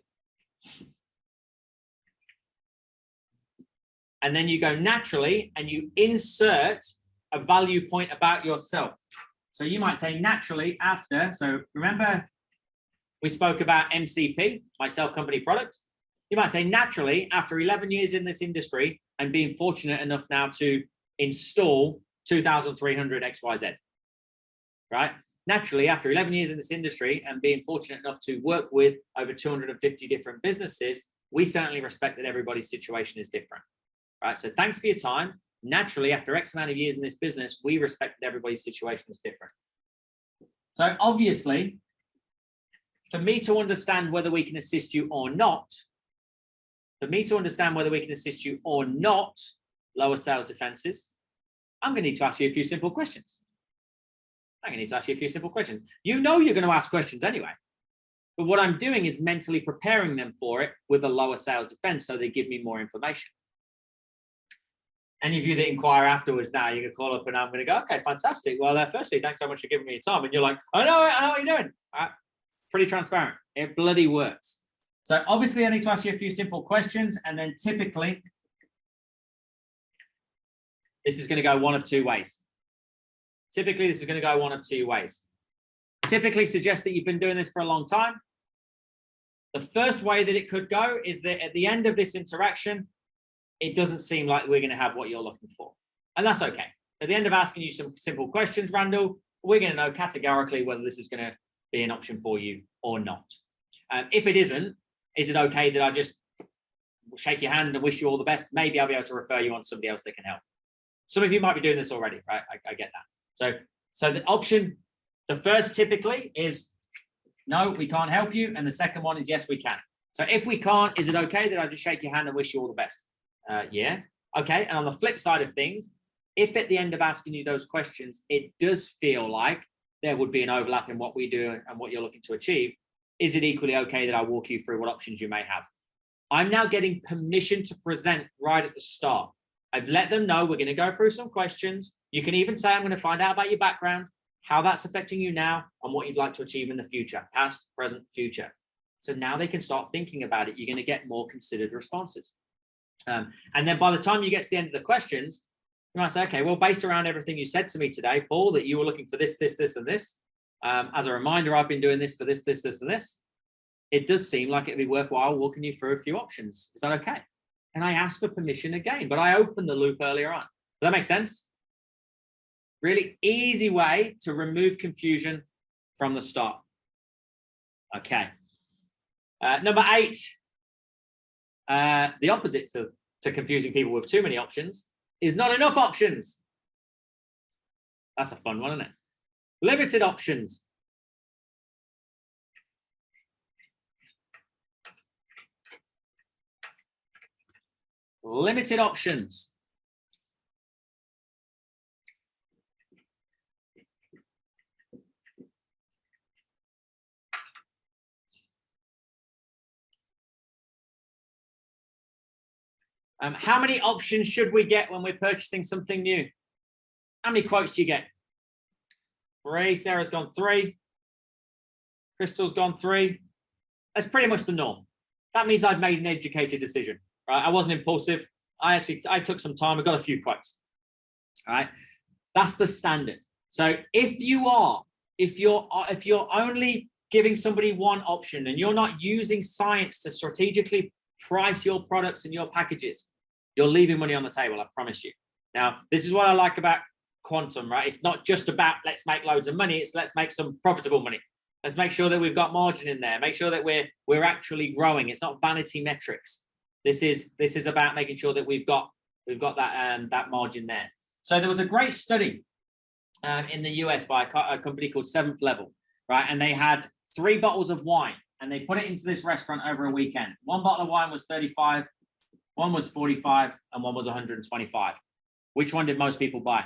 B: And then you go naturally and you insert a value point about yourself. So you might say naturally after. So remember, we spoke about MCP, my self-company product. You might say naturally after 11 years in this industry and being fortunate enough now to install 2,300 XYZ, right? Naturally, after 11 years in this industry and being fortunate enough to work with over 250 different businesses, we certainly respect that everybody's situation is different, right? So thanks for your time. Naturally, after X amount of years in this business, we respect that everybody's situation is different. So obviously, for me to understand whether we can assist you or not, lower sales defenses, I'm going to need to ask you a few simple questions. You know you're going to ask questions anyway. But what I'm doing is mentally preparing them for it with a lower sales defense so they give me more information. Any of you that inquire afterwards now, you can call up and I'm going to go, okay, fantastic. Well, firstly, thanks so much for giving me your time. And you're like, I know what you're doing. All right. Pretty transparent. It bloody works. So obviously I need to ask you a few simple questions, and then typically this is going to go one of two ways. Typically suggest that you've been doing this for a long time. The first way that it could go is that at the end of this interaction, it doesn't seem like we're going to have what you're looking for. And that's okay. At the end of asking you some simple questions, Randall, we're going to know categorically whether this is going to be an option for you or not. If it isn't, is it okay that I just shake your hand and wish you all the best? Maybe I'll be able to refer you on to somebody else that can help. Some of you might be doing this already, right? I get that. So the option, the first typically is no, we can't help you. And the second one is yes, we can. So if we can't, is it okay that I just shake your hand and wish you all the best? Yeah. Okay. And on the flip side of things, if at the end of asking you those questions, it does feel like there would be an overlap in what we do and what you're looking to achieve, is it equally okay that I walk you through what options you may have? I'm now getting permission to present right at the start. I've let them know we're going to go through some questions. You can even say, I'm going to find out about your background, how that's affecting you now, and what you'd like to achieve in the future, past, present, future. So now they can start thinking about it. You're going to get more considered responses. And then by the time you get to the end of the questions, you might say, okay, well, based around everything you said to me today, Paul, that you were looking for this, this, this, and this, As a reminder, I've been doing this for this, this, this, and this. It does seem like it'd be worthwhile walking you through a few options. Is that okay? And I asked for permission again, but I opened the loop earlier on. Does that make sense? Really easy way to remove confusion from the start. Okay. Number 8, the opposite to confusing people with too many options is not enough options. That's a fun one, isn't it? Limited options. Limited options. How many options should we get when we're purchasing something new? How many quotes do you get? 3. Sarah's gone 3. Crystal's gone 3. That's pretty much the norm. That means I've made an educated decision. Right? I wasn't impulsive. I took some time. I got a few quotes. All right. That's the standard. So if you're only giving somebody one option and you're not using science to strategically price your products and your packages, you're leaving money on the table, I promise you. Now, this is what I like about quantum, right? It's not just about let's make loads of money, it's let's make some profitable money. Let's make sure that we've got margin in there, make sure that we're actually growing. It's not vanity metrics. This is about making sure that we've got that margin there. So there was a great study in the US by a company called Seventh Level, right? And they had 3 bottles of wine and they put it into this restaurant over a weekend. 1 bottle of wine was 35, 1 was 45, and 1 was 125. Which one did most people buy?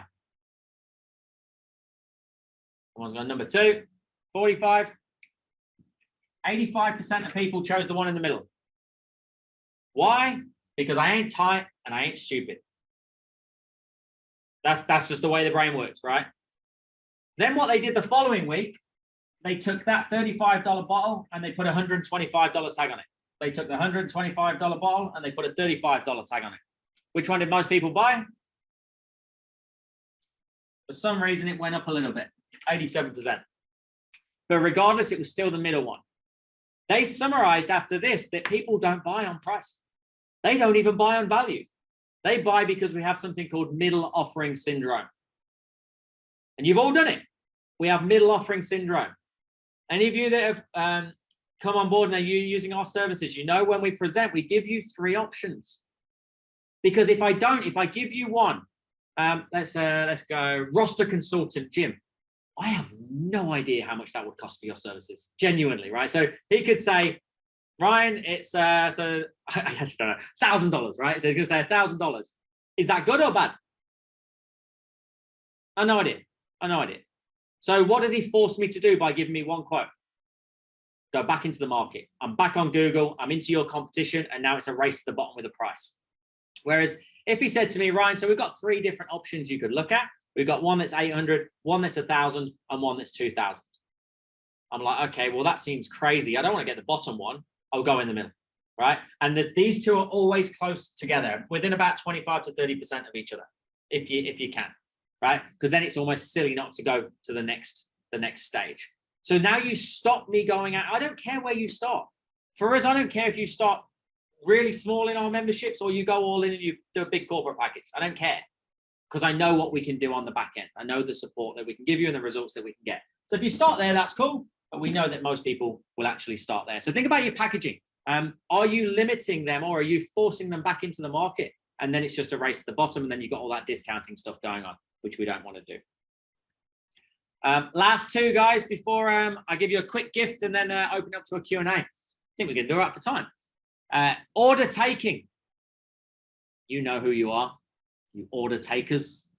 B: Someone's got number 2, 45. 85% of people chose the one in the middle. Why? Because I ain't tight and I ain't stupid. That's just the way the brain works, right? Then what they did the following week, they took that $35 bottle and they put a $125 tag on it. They took the $125 bottle and they put a $35 tag on it. Which one did most people buy? For some reason, it went up a little bit, 87%. But regardless, it was still the middle one. They summarized after this that people don't buy on price. They don't even buy on value. They buy because we have something called middle offering syndrome. And you've all done it. We have middle offering syndrome. Any of you that have come on board and are using our services, you know when we present, we give you 3 options. Because if I give you one, let's go roster consultant, Jim. I have no idea how much that would cost for your services, genuinely, right? So he could say, Ryan, it's so I actually don't know, $1,000, right? So he's gonna say $1,000. Is that good or bad? I have no idea. So what does he force me to do by giving me one quote? Go back into the market. I'm back on Google. I'm into your competition, and now it's a race to the bottom with a price. Whereas if he said to me, Ryan, so we've got 3 different options you could look at. We've got one that's 800, one that's 1,000, and one that's 2,000. I'm like, okay, well, that seems crazy. I don't want to get the bottom one. I'll go in the middle, right? And these two are always close together, within about 25 to 30% of each other, if you can, right? Because then it's almost silly not to go to the next stage. So now you stop me going out. I don't care where you start. For us, I don't care if you start really small in our memberships or you go all in and you do a big corporate package. I don't care, because I know what we can do on the back end. I know the support that we can give you and the results that we can get. So if you start there, that's cool. But we know that most people will actually start there. So think about your packaging. Are you limiting them or are you forcing them back into the market? And then it's just a race to the bottom, and then you've got all that discounting stuff going on, which we don't want to do. Last 2, guys, before I give you a quick gift and then open up to a Q&A. I think we're going to do it for time. Order taking. You know who you are. You order takers.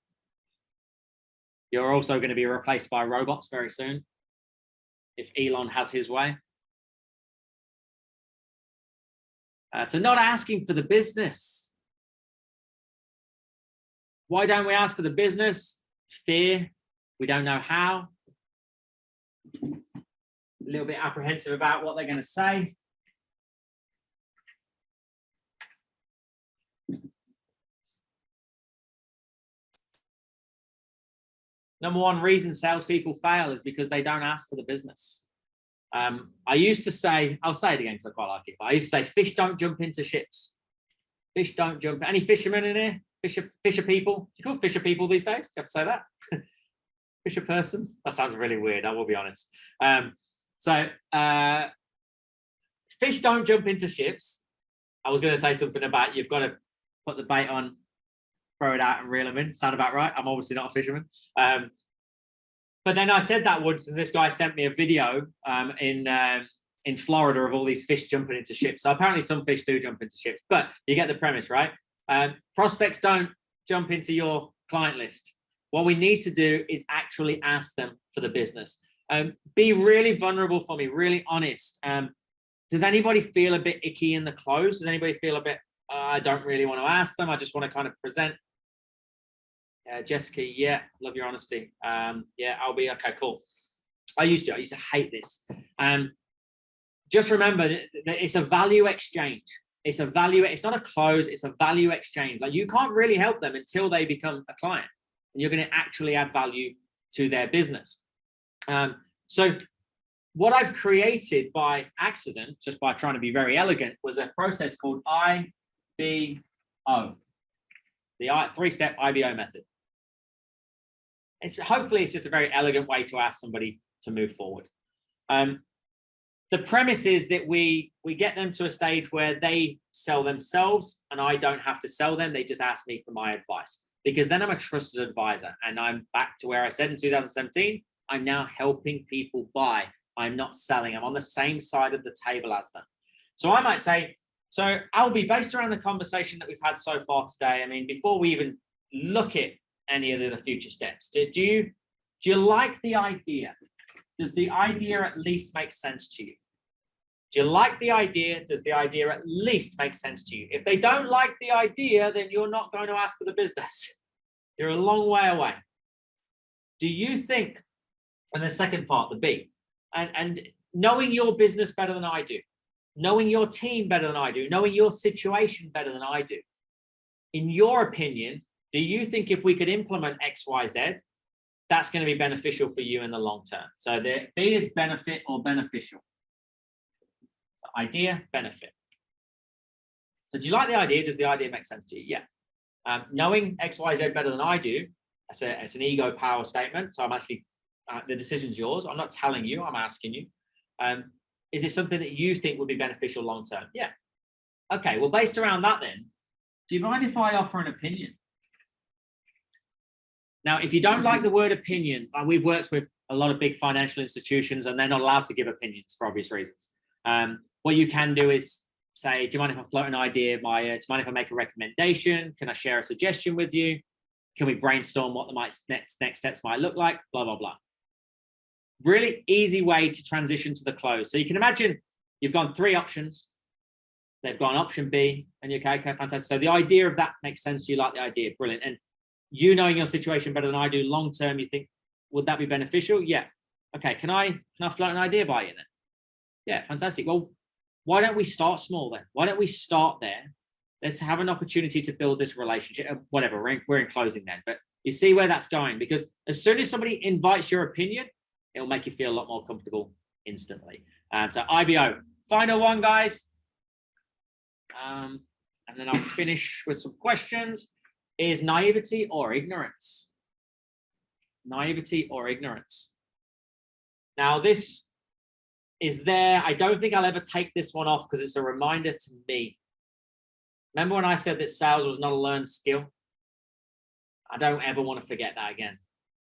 B: You're also going to be replaced by robots very soon, if Elon has his way. So not asking for the business. Why don't we ask for the business? Fear. We don't know how. A little bit apprehensive about what they're going to say. Number one reason salespeople fail is because they don't ask for the business. I used to say, I'll say it again because I quite like it, but I used to say, fish don't jump into ships. Fish don't jump. Any fishermen in here? Fisher people? You call fisher people these days? Do you have to say that? Fisher person? That sounds really weird, I will be honest. Fish don't jump into ships. I was going to say something about you've got to put the bait on, throw it out and reel them in. Sound about right? I'm obviously not a fisherman. But then I said that once, and this guy sent me a video in Florida of all these fish jumping into ships. So apparently some fish do jump into ships, but you get the premise, right? Prospects don't jump into your client list. What we need to do is actually ask them for the business. Be really vulnerable for me, really honest. Does anybody feel a bit icky in the close? Does anybody feel a bit, I don't really want to ask them, I just want to kind of present? Jessica, yeah, love your honesty. Yeah, I'll be okay, cool. I used to hate this. Just remember that it's a value exchange. It's not a close, it's a value exchange. Like, you can't really help them until they become a client, and you're going to actually add value to their business. So what I've created by accident, just by trying to be very elegant, was a process called IBO, the three-step IBO method. Hopefully it's just a very elegant way to ask somebody to move forward. The premise is that we get them to a stage where they sell themselves and I don't have to sell them. They just ask me for my advice, because then I'm a trusted advisor, and I'm back to where I said in 2017, I'm now helping people buy. I'm not selling. I'm on the same side of the table as them. So I might say, so Albie, based around the conversation that we've had so far today, I mean, before we even look at any of the future steps, do you like the idea? Does the idea at least make sense to you? Do you like the idea? Does the idea at least make sense to you? If they don't like the idea, then you're not going to ask for the business. You're a long way away. Do you think, and the second part, the B, and knowing your business better than I do, knowing your team better than I do, knowing your situation better than I do, in your opinion, do you think if we could implement X, Y, Z, that's going to be beneficial for you in the long term? So the B is benefit or beneficial. Idea, benefit. So do you like the idea? Does the idea make sense to you? Yeah. Knowing X, Y, Z better than I do, it's an ego power statement. So I'm actually, the decision's yours. I'm not telling you, I'm asking you. Is it something that you think would be beneficial long term? Yeah. Okay, well, based around that then, do you mind if I offer an opinion? Now, if you don't like the word opinion, we've worked with a lot of big financial institutions and they're not allowed to give opinions for obvious reasons. What you can do is say, do you mind if I float an idea? Do you mind if I make a recommendation? Can I share a suggestion with you? Can we brainstorm what the next steps might look like? Blah, blah, blah. Really easy way to transition to the close. So you can imagine you've gone 3 options. They've got an option B, and you're okay, fantastic. So the idea of that makes sense to you, like the idea, brilliant. And you knowing your situation better than I do, long term, you think, would that be beneficial? Yeah. Okay, can I float an idea by you then? Yeah, fantastic. Well, why don't we start small then? Why don't we start there? Let's have an opportunity to build this relationship. Whatever, we're in closing then. But you see where that's going, because as soon as somebody invites your opinion, it'll make you feel a lot more comfortable instantly. So IBO, final one, guys. And then I'll finish with some questions. Is naivety or ignorance? Naivety or ignorance? Now, this is there. I don't think I'll ever take this one off because it's a reminder to me. Remember when I said that sales was not a learned skill? I don't ever want to forget that again.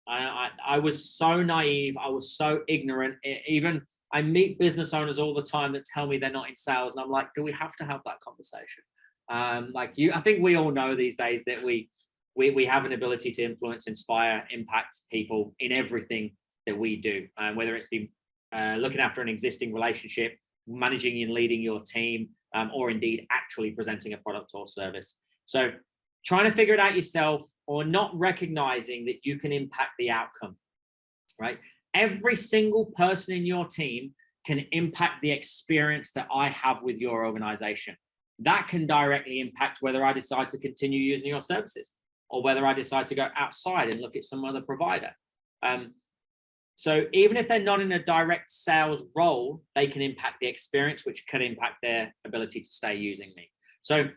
B: I was so naive. I was so ignorant. Even I meet business owners all the time that tell me they're not in sales. And I'm like, do we have to have that conversation? I think we all know these days that we have an ability to influence, inspire, impact people in everything that we do. Whether it's been looking after an existing relationship, managing and leading your team, or indeed actually presenting a product or service. So trying to figure it out yourself, or not recognizing that you can impact the outcome, right? Every single person in your team can impact the experience that I have with your organization. That can directly impact whether I decide to continue using your services, or whether I decide to go outside and look at some other provider. So even if they're not in a direct sales role, they can impact the experience, which can impact their ability to stay using me. So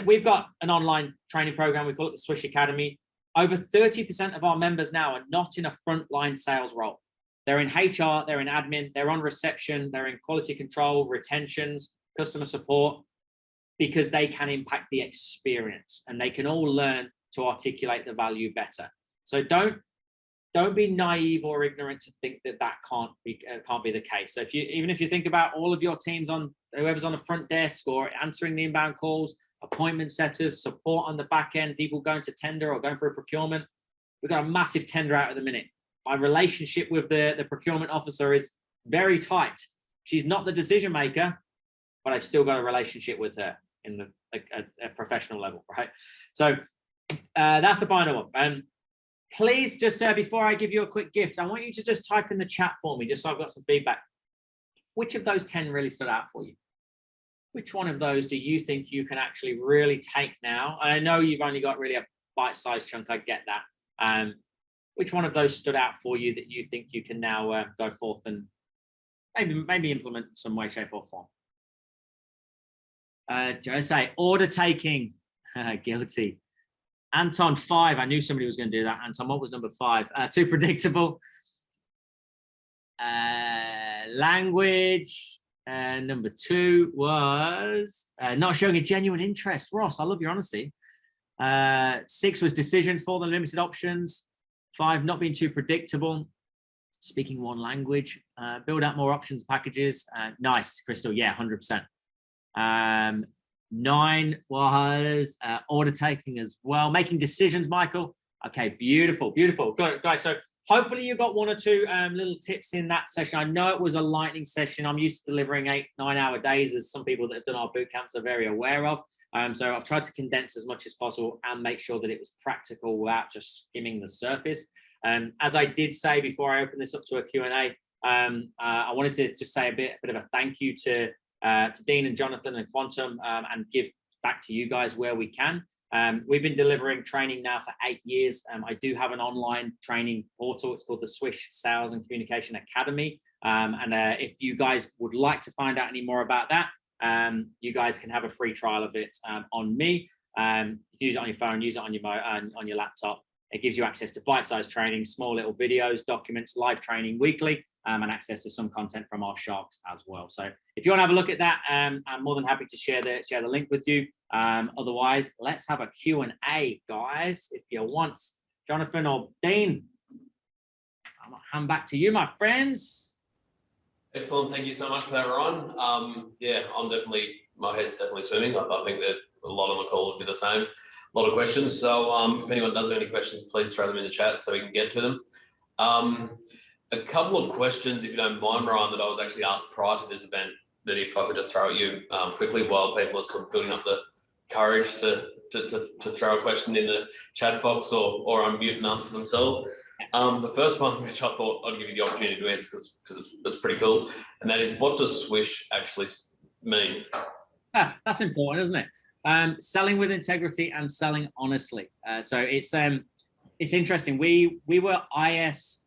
B: we've got an online training program. We call it the Swish Academy. Over 30% of our members now are not in a frontline sales role. They're in HR, they're in admin, they're on reception, they're in quality control, retentions, customer support, because they can impact the experience and they can all learn to articulate the value better. So don't be naive or ignorant to think that can't be the case. So even if you think about all of your teams, on whoever's on the front desk or answering the inbound calls, appointment setters, support on the back end, people going to tender or going for a procurement, we've got a massive tender out at the minute. My relationship with the procurement officer is very tight. She's not the decision maker, but I've still got a relationship with her in a professional level, right? So that's the final one. Please, just before I give you a quick gift, I want you to just type in the chat for me, just so I've got some feedback. Which of those 10 really stood out for you? Which one of those do you think you can actually really take now? And I know you've only got really a bite-sized chunk, I get that. Which one of those stood out for you that you think you can now go forth and maybe implement in some way, shape, or form? Jose, order taking, guilty. Anton, 5. I knew somebody was going to do that. Anton, what was number 5? Too predictable. Language. Number 2 was not showing a genuine interest. Ross, I love your honesty. 6 was decisions for the limited options. 5, not being too predictable. Speaking one language. Build out more options packages. Nice, Crystal. Yeah, 100%. 9 was order taking as well. Making decisions, Michael. Okay, beautiful, beautiful. Good, guys. So hopefully you got 1 or 2 little tips in that session. I know it was a lightning session. I'm used to delivering 8-9 hour days, as some people that have done our boot camps are very aware of. So I've tried to condense as much as possible and make sure that it was practical without just skimming the surface. As I did say before I open this up to a Q&A, I wanted to just say a bit of a thank you to Dean and Jonathan and Quantum, and give back to you guys where we can. We've been delivering training now for 8 years. I do have an online training portal. It's called the Swish Sales and Communication Academy. If you guys would like to find out any more about that, you guys can have a free trial of it on me. Use it on your phone, use it on your laptop. It gives you access to bite-sized training, small little videos, documents, live training weekly, and access to some content from our sharks as well. So if you want to have a look at that, I'm more than happy to share the link with you. Otherwise, let's have a Q&A, guys, if you want. Jonathan or Dean, I'll hand back to you, my friends.
A: Excellent. Thank you so much for that, Ryan. Yeah, my head's definitely swimming. I think that a lot on the call would be the same. A lot of questions. So if anyone does have any questions, please throw them in the chat so we can get to them. A couple of questions, if you don't mind, Ryan, that I was actually asked prior to this event, that if I could just throw at you quickly while people are sort of building up the courage to throw a question in the chat box or unmute and answer for themselves. The first one, which I thought I'd give you the opportunity to answer because it's pretty cool, and that is, what does Swish actually mean?
B: That's important, isn't it? Selling with integrity and selling honestly. So it's interesting. We were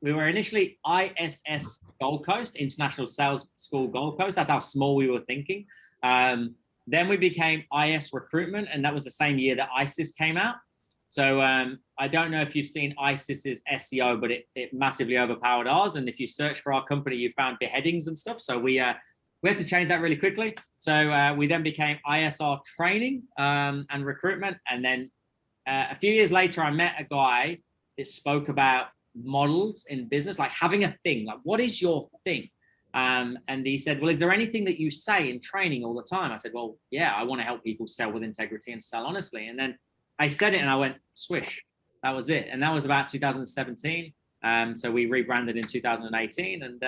B: initially ISS Gold Coast, International Sales School Gold Coast. That's how small we were thinking. Then we became IS Recruitment, and that was the same year that ISIS came out. So I don't know if you've seen ISIS's SEO, but it massively overpowered ours. And if you search for our company, you found beheadings and stuff. So we had to change that really quickly. So we then became ISR Training and Recruitment. And then a few years later, I met a guy that spoke about models in business, like having a thing, like what is your thing? And he said, well, is there anything that you say in training all the time? I said, well, yeah, I want to help people sell with integrity and sell honestly. And then I said it and I went, Swish, that was it. And that was about 2017. So we rebranded in 2018 and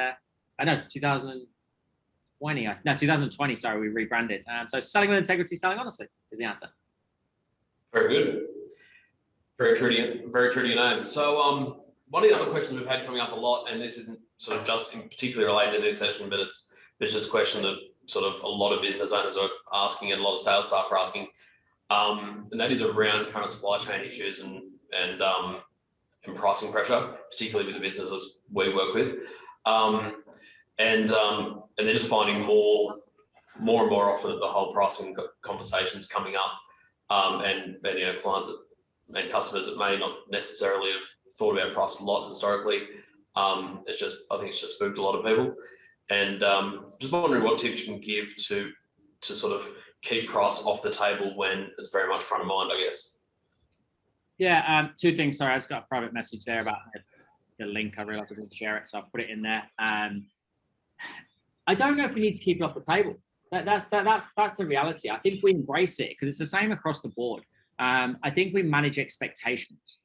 B: 2020, sorry, we rebranded. So selling with integrity, selling honestly is the answer.
A: Very good. Very true to your name. So one of the other questions we've had coming up a lot, and this isn't sort of just in particularly related to this session, but it's just a question that sort of a lot of business owners are asking and a lot of sales staff are asking, and that is around current supply chain issues and and pricing pressure, particularly with the businesses we work with. And they're just finding more and more often that the whole pricing conversations coming up, and you know, clients and customers that may not necessarily have thought about price a lot historically. I think it's just spooked a lot of people. And just wondering what tips you can give to sort of keep price off the table when it's very much front of mind, I guess.
B: Yeah, two things. Sorry, I just got a private message there about the link. I realized I didn't share it, so I've put it in there. I don't know if we need to keep it off the table. That's the reality. I think we embrace it because it's the same across the board. I think we manage expectations.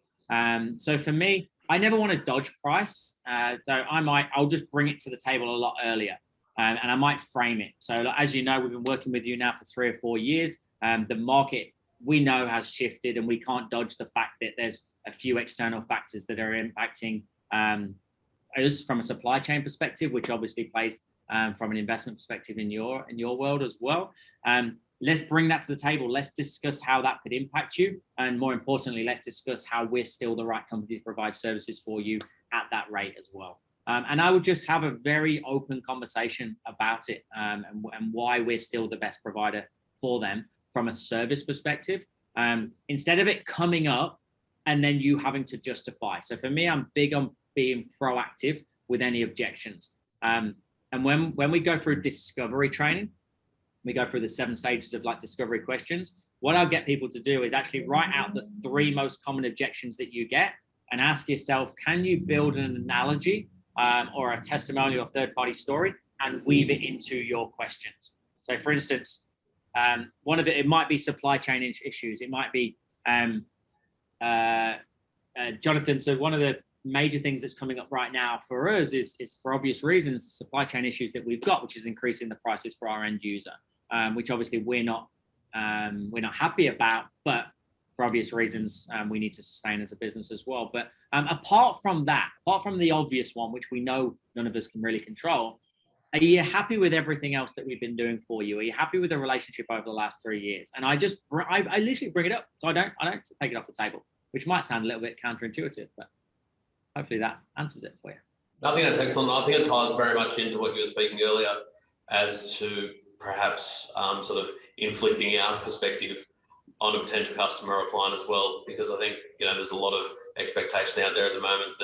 B: So for me, I never want to dodge price. So I'll just bring it to the table a lot earlier, and I might frame it. So as you know, we've been working with you now for 3 or 4 years. The market we know has shifted, and we can't dodge the fact that there's a few external factors that are impacting us from a supply chain perspective, which obviously plays from an investment perspective in your world as well. Let's bring that to the table. Let's discuss how that could impact you. And more importantly, let's discuss how we're still the right company to provide services for you at that rate as well. And I would just have a very open conversation about it, and why we're still the best provider for them from a service perspective, instead of it coming up and then you having to justify. So for me, I'm big on being proactive with any objections. And when we go through discovery training, we go through the 7 stages of like discovery questions. What I'll get people to do is actually write out the 3 most common objections that you get and ask yourself, can you build an analogy or a testimonial or third-party story and weave it into your questions? So for instance, one of it might be supply chain issues. It might be, Jonathan, so one of the major things that's coming up right now for us is for obvious reasons, the supply chain issues that we've got, which is increasing the prices for our end user, which obviously we're not happy about, but for obvious reasons, we need to sustain as a business as well. But apart from the obvious one, which we know none of us can really control, are you happy with everything else that we've been doing for you? Are you happy with the relationship over the last 3 years? And I literally bring it up, so I don't take it off the table, which might sound a little bit counterintuitive, but hopefully that answers it for you.
A: I think that's excellent. I think it ties very much into what you were speaking earlier as to perhaps sort of inflicting our perspective on a potential customer or client as well, because I think, you know, there's a lot of expectation out there at the moment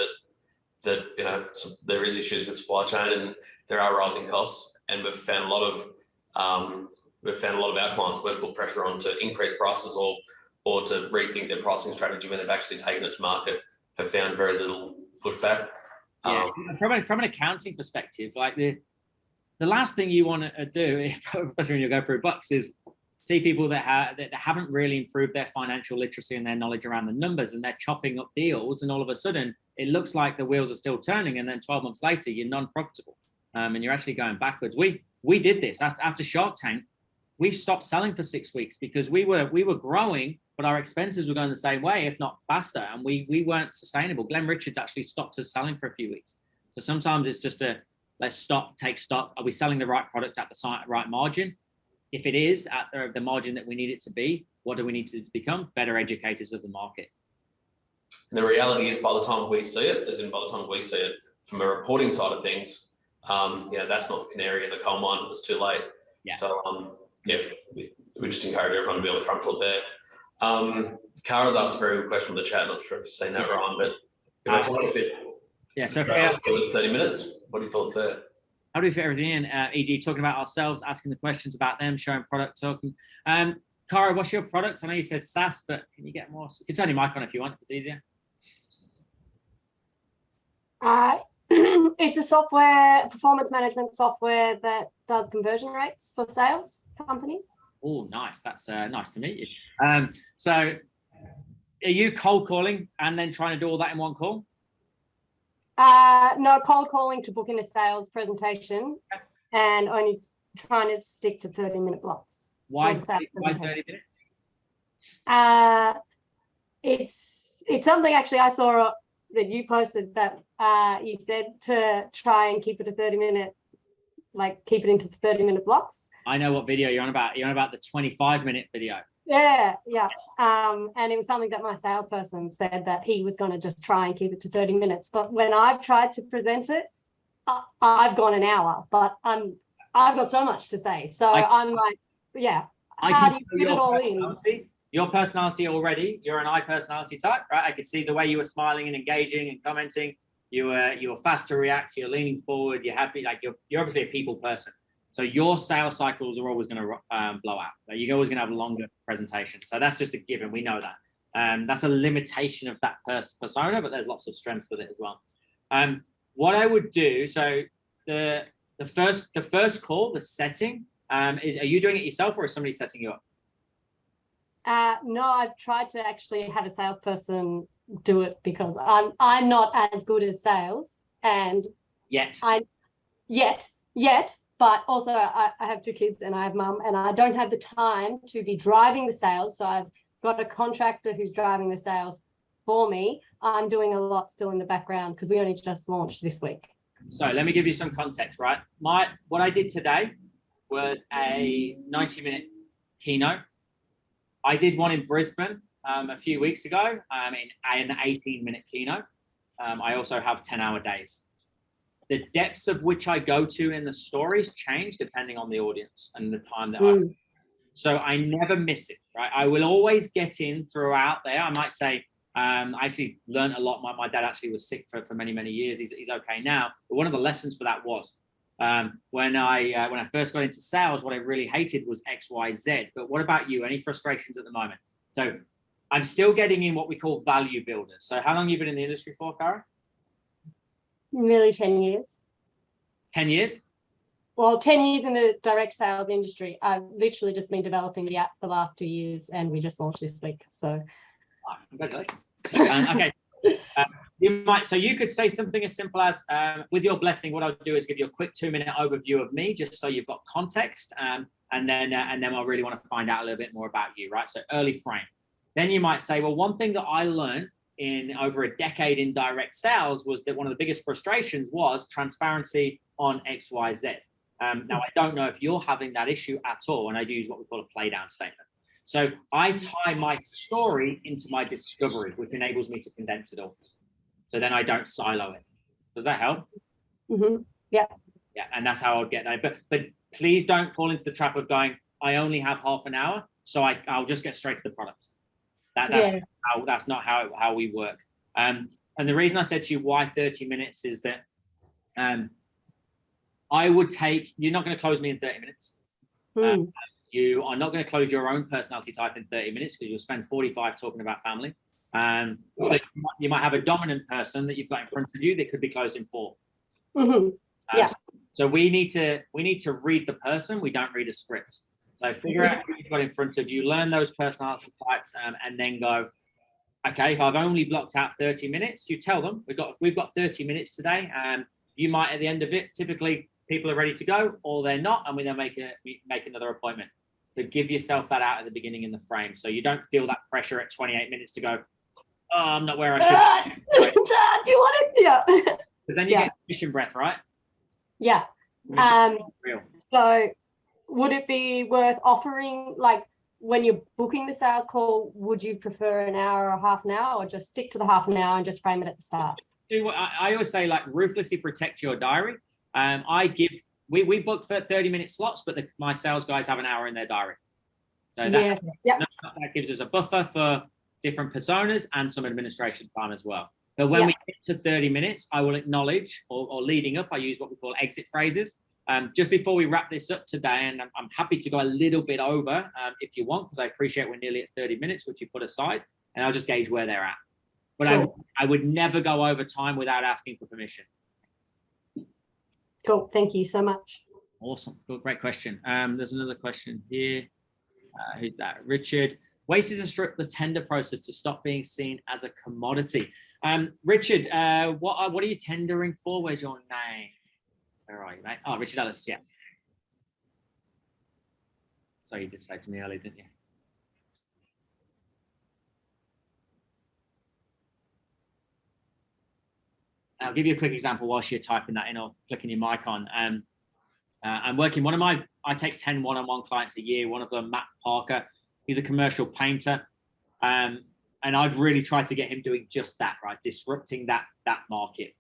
A: that you know, there is issues with supply chain and there are rising costs, and we've found a lot of our clients where we've put pressure on to increase prices or to rethink their pricing strategy when they've actually taken it to market, have found very little pushback.
B: Yeah, from an accounting perspective, like the last thing you want to do, especially when you go through books, is see people that haven't really improved their financial literacy and their knowledge around the numbers, and they're chopping up deals, and all of a sudden it looks like the wheels are still turning, and then 12 months later you're non-profitable, and you're actually going backwards. We did this after Shark Tank. We stopped selling for 6 weeks because we were growing, but our expenses were going the same way, if not faster, and we weren't sustainable. Glenn Richards actually stopped us selling for a few weeks. So sometimes it's just let's stop, take stock. Are we selling the right product at the right margin? If it is at the margin that we need it to be, what do we need to become? Better educators of the market.
A: And the reality is, by the time we see it from a reporting side of things, that's not the canary in the coal mine. It was too late.
B: Yeah.
A: So we just encourage everyone to be on the front foot there. Kara's asked a very good question in the chat. Not sure if you've seen that, Ryan, but if I try to fit,
B: so
A: 30 minutes. What are your thoughts there?
B: How do we fit everything in? E.g., talking about ourselves, asking the questions about them, showing product, talking. Cara, what's your product? I know you said SaaS, but can you get more? You can turn your mic on if you want. It's easier.
C: It's a software, performance management software that does conversion rates for sales companies.
B: Oh, nice. That's nice to meet you. So are you cold calling and then trying to do all that in one call?
C: No, cold calling to book in a sales presentation, and only trying to stick to 30-minute blocks.
B: Why 30 minutes?
C: It's something actually I saw that you posted that you said to try and keep it a 30-minute, like keep it into the 30-minute blocks.
B: I know what video you're on about. You're on about the 25-minute video.
C: Yeah, yeah. And it was something that my salesperson said that he was going to just try and keep it to 30 minutes. But when I've tried to present it, I've gone an hour, but I've got so much to say. So I'm like, yeah, how do you fit it all in?
B: Your personality already, you're an I personality type, right? I could see the way you were smiling and engaging and commenting. You were fast to react, you're leaning forward, you're happy, like you're obviously a people person. So your sales cycles are always going to blow out. You're always going to have longer presentations. So that's just a given. We know that. That's a limitation of that persona, but there's lots of strengths with it as well. What I would do, so the first call, the setting, are you doing it yourself or is somebody setting you up?
C: No, I've tried to actually have a salesperson do it because I'm not as good as sales, and
B: yet,
C: but also I have 2 kids and I have mum, and I don't have the time to be driving the sales. So I've got a contractor who's driving the sales for me. I'm doing a lot still in the background because we only just launched this week.
B: So let me give you some context, right? What I did today was a 90-minute keynote. I did one in Brisbane a few weeks ago in an 18-minute keynote. I also have 10-hour days. The depths of which I go to in the stories change depending on the audience and the time that so I never miss it, right? I will always get in throughout there. I might say, I actually learned a lot. My dad actually was sick for many, many years. He's okay now. But one of the lessons for that was when I first got into sales, what I really hated was X, Y, Z. But what about you? Any frustrations at the moment? So I'm still getting in what we call value builders. So how long have you been in the industry for, Cara?
C: Nearly 10 years.
B: 10 years?
C: Well, 10 years in the direct sales industry. I've literally just been developing the app the last 2 years, and we just launched this week. So,
B: congratulations. Okay. You could say something as simple as, with your blessing, what I'll do is give you a quick 2-minute overview of me, just so you've got context, and then I really want to find out a little bit more about you, right? So early frame. Then you might say, well, one thing that I learned in over a decade in direct sales was that one of the biggest frustrations was transparency on X, Y, Z. Now, I don't know if you're having that issue at all, and I do use what we call a play down statement. So I tie my story into my discovery, which enables me to condense it all. So then I don't silo it. Does that help?
C: Mm-hmm. Yeah.
B: Yeah, and that's how I'll get that. But please don't fall into the trap of going, I only have half an hour, so I'll just get straight to the product. That's not how we work. And the reason I said to you why 30 minutes is that you're not going to close me in 30 minutes. You are not going to close your own personality type in 30 minutes because you'll spend 45 talking about family. But you might have a dominant person that you've got in front of you that could be closed in 4.
C: Yeah.
B: So we need to read the person. We don't read a script. So figure out who you've got in front of you, learn those personality types, and then go, okay, if I've only blocked out 30 minutes, you tell them we've got 30 minutes today. You might, at the end of it, typically people are ready to go or they're not, and we then make another appointment. So give yourself that out at the beginning in the frame, so you don't feel that pressure at 28 minutes to go, oh, I'm not where I should be.
C: Do you want it? Yeah.
B: Because then you get mission breath, right?
C: Yeah. So would it be worth offering, like, when you're booking the sales call, would you prefer an hour or half an hour, or just stick to the half an hour and just frame it at the start?
B: I always say, like, ruthlessly protect your diary. We book for 30-minute slots, but my sales guys have an hour in their diary. So that gives us a buffer for different personas and some administration time as well. But when we get to 30 minutes, I will acknowledge, or leading up, I use what we call exit phrases. Just before we wrap this up today, and I'm happy to go a little bit over if you want, because I appreciate we're nearly at 30 minutes, which you put aside, and I'll just gauge where they're at. But cool. I would never go over time without asking for permission.
C: Cool. Thank you so much.
B: Awesome. Good. Great question. There's another question here. Who's that? Richard. Waste is a strip the tender process to stop being seen as a commodity. Richard, what are you tendering for? Where's your name? Where are you, mate? Oh, Richard Ellis, yeah. So you just said to me earlier, didn't you? I'll give you a quick example whilst you're typing that in or clicking your mic on. I'm working I take 10 one-on-one clients a year. One of them, Matt Parker, He's a commercial painter. And I've really tried to get him doing just that, right? Disrupting that market.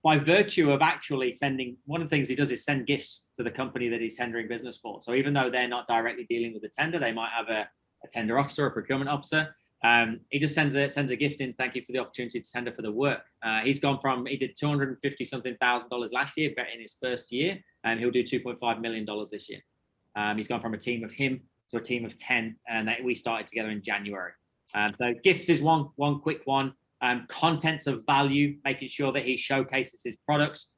B: By virtue of actually sending, one of the things he does is send gifts to the company that he's tendering business for. So even though they're not directly dealing with the tender, they might have a tender officer, a procurement officer. He just sends a gift in, thank you for the opportunity to tender for the work. He did $250 something thousand last year, but in his first year, and he'll do $2.5 million this year. He's gone from a team of him to a team of 10, and we started together in January. So gifts is one quick one. Contents of value, making sure that he showcases his products.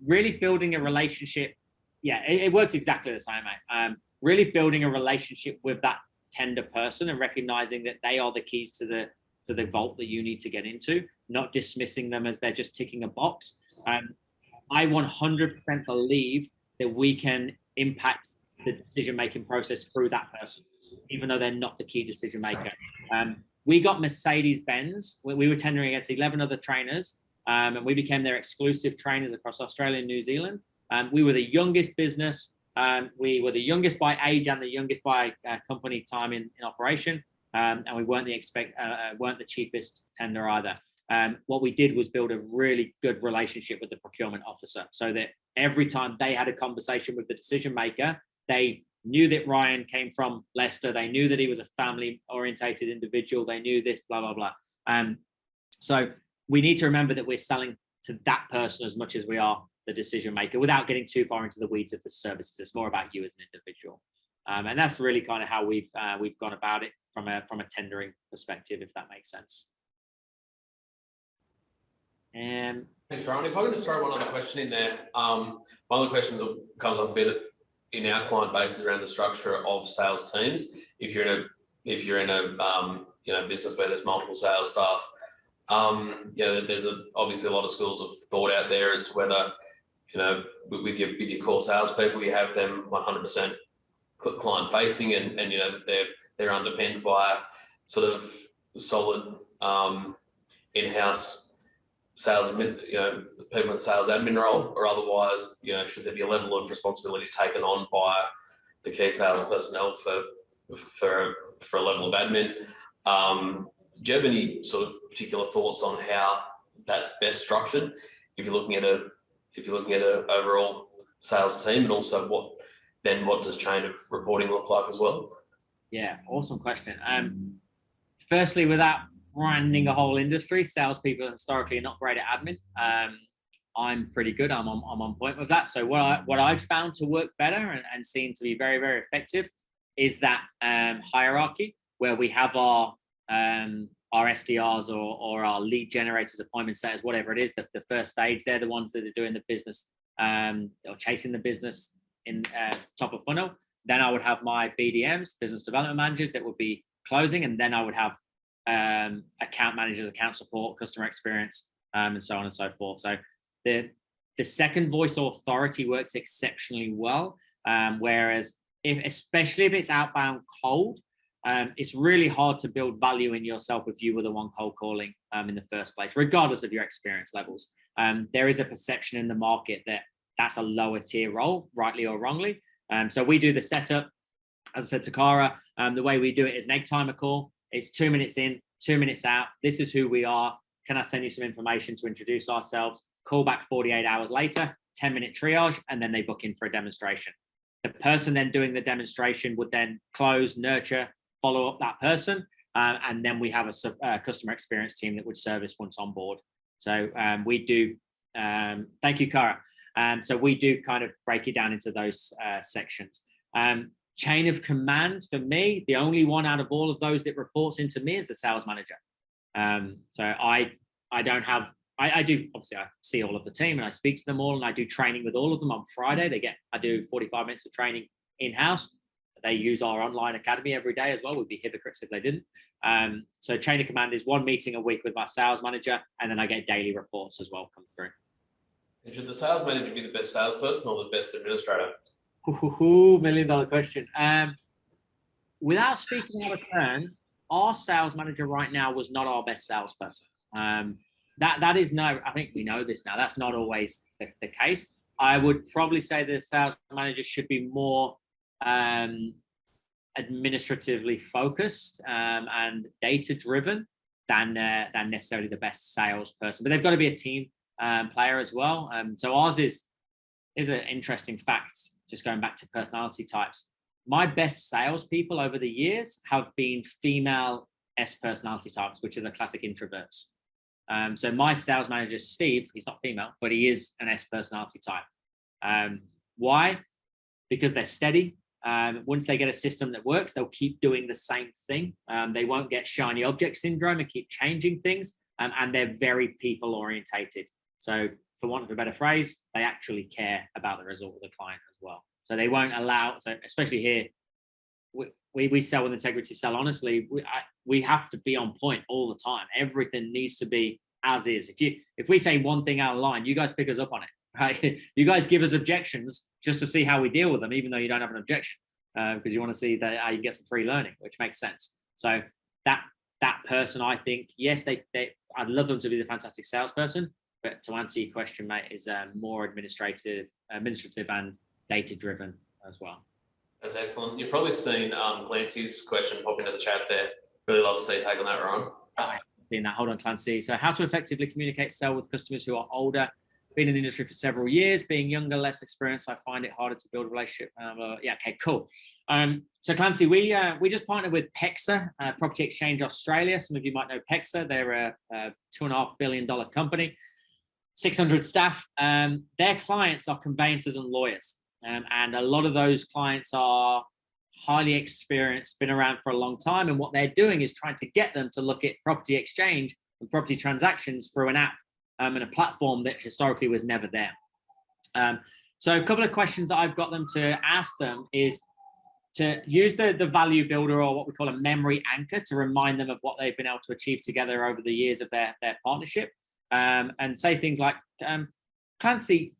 B: Really building a relationship. Yeah, it works exactly the same, mate. Really building a relationship with that tender person and recognizing that they are the keys to the vault that you need to get into, not dismissing them as they're just ticking a box. I 100% believe that we can impact the decision-making process through that person, even though they're not the key decision maker. We got Mercedes-Benz. We were tendering against 11 other trainers, and we became their exclusive trainers across Australia and New Zealand. We were the youngest business. We were the youngest by age and the youngest by company time in operation. And we weren't the cheapest tender either. What we did was build a really good relationship with the procurement officer, so that every time they had a conversation with the decision maker, they knew that Ryan came from Leicester. They knew that he was a family-orientated individual. They knew this, blah, blah, blah. So we need to remember that we're selling to that person as much as we are the decision maker, without getting too far into the weeds of the services. It's more about you as an individual. And that's really kind of how we've gone about it from a tendering perspective, if that makes sense.
A: Thanks, Ryan. If I could just throw one other question in there. One of the questions that comes up a bit in our client base is around the structure of sales teams. If you're in a business where there's multiple sales staff, there's obviously a lot of schools of thought out there as to whether, with your core salespeople, you have them 100% client facing, and they're underpinned by sort of solid in-house sales, people in sales admin role, or otherwise, should there be a level of responsibility taken on by the key sales personnel for a level of admin? Do you have any sort of particular thoughts on how that's best structured if you're looking at an overall sales team, and also what does chain of reporting look like as well?
B: Yeah, awesome question. Firstly, without branding a whole industry, salespeople historically are not great at admin. I'm pretty good. I'm on point with that. So what I've found to work better and seen to be very, very effective is that hierarchy, where we have our SDRs or our lead generators, appointment setters, whatever it is, the first stage. They're the ones that are doing the business or chasing the business in top of funnel. Then I would have my BDMs, business development managers, that would be closing, and then I would have account managers, account support, customer experience, and so on and so forth. So the second voice authority works exceptionally well, whereas especially if it's outbound cold, it's really hard to build value in yourself if you were the one cold calling in the first place, regardless of your experience levels. There is a perception in the market that that's a lower tier role, rightly or wrongly. So we do the setup, as I said to Cara, the way we do it is an egg timer call. It's 2 minutes in, 2 minutes out. This is who we are. Can I send you some information to introduce ourselves? Call back 48 hours later, 10-minute triage, and then they book in for a demonstration. The person then doing the demonstration would then close, nurture, follow up that person, and then we have a customer experience team that would service once on board. So we do, thank you, Cara. So we do kind of break it down into those sections. Chain of command, for me, the only one out of all of those that reports into me is the sales manager. So I do, obviously I see all of the team and I speak to them all, and I do training with all of them on Friday. I do 45 minutes of training in-house. They use our online academy every day as well. We'd be hypocrites if they didn't. So chain of command is one meeting a week with my sales manager, and then I get daily reports as well come through.
A: And should the sales manager be the best salesperson or the best administrator?
B: $1 million question. Without speaking out of turn, our sales manager right now was not our best salesperson. That is no, I think we know this now. That's not always the case. I would probably say the sales manager should be more administratively focused and data driven than necessarily the best salesperson. But they've got to be a team player as well. So ours is an interesting fact, just going back to personality types. My best salespeople over the years have been female S personality types, which are the classic introverts. So my sales manager, Steve, he's not female, but he is an S personality type. Why? Because they're steady. Once they get a system that works, they'll keep doing the same thing. They won't get shiny object syndrome and keep changing things. And they're very people orientated. So for want of a better phrase, they actually care about the result of the client as well. So they won't allow, so especially here, we sell with integrity, sell honestly. We have to be on point all the time. Everything needs to be as is. If we say one thing out of line, you guys pick us up on it, right? You guys give us objections just to see how we deal with them, even though you don't have an objection, because you want to see that how you get some free learning, which makes sense. So that person, I think, yes, I'd love them to be the fantastic salesperson, but to answer your question, mate, is more administrative and data driven as well.
A: That's excellent. You've probably seen Clancy's question pop into the chat there. Really love to see your take on that, Ron.
B: I haven't seen that. Hold on, Clancy. So how to effectively communicate, sell with customers who are older, been in the industry for several years, being younger, less experienced, I find it harder to build a relationship. Yeah, okay, cool. So Clancy, we just partnered with PEXA, Property Exchange Australia. Some of you might know PEXA. They're a $2.5 billion company, 600 staff. Their clients are conveyancers and lawyers. And a lot of those clients are highly experienced, been around for a long time. And what they're doing is trying to get them to look at property exchange and property transactions through an app and a platform that historically was never there. So a couple of questions that I've got them to ask them is to use the value builder, or what we call a memory anchor, to remind them of what they've been able to achieve together over the years of their partnership. And say things like, Clancy,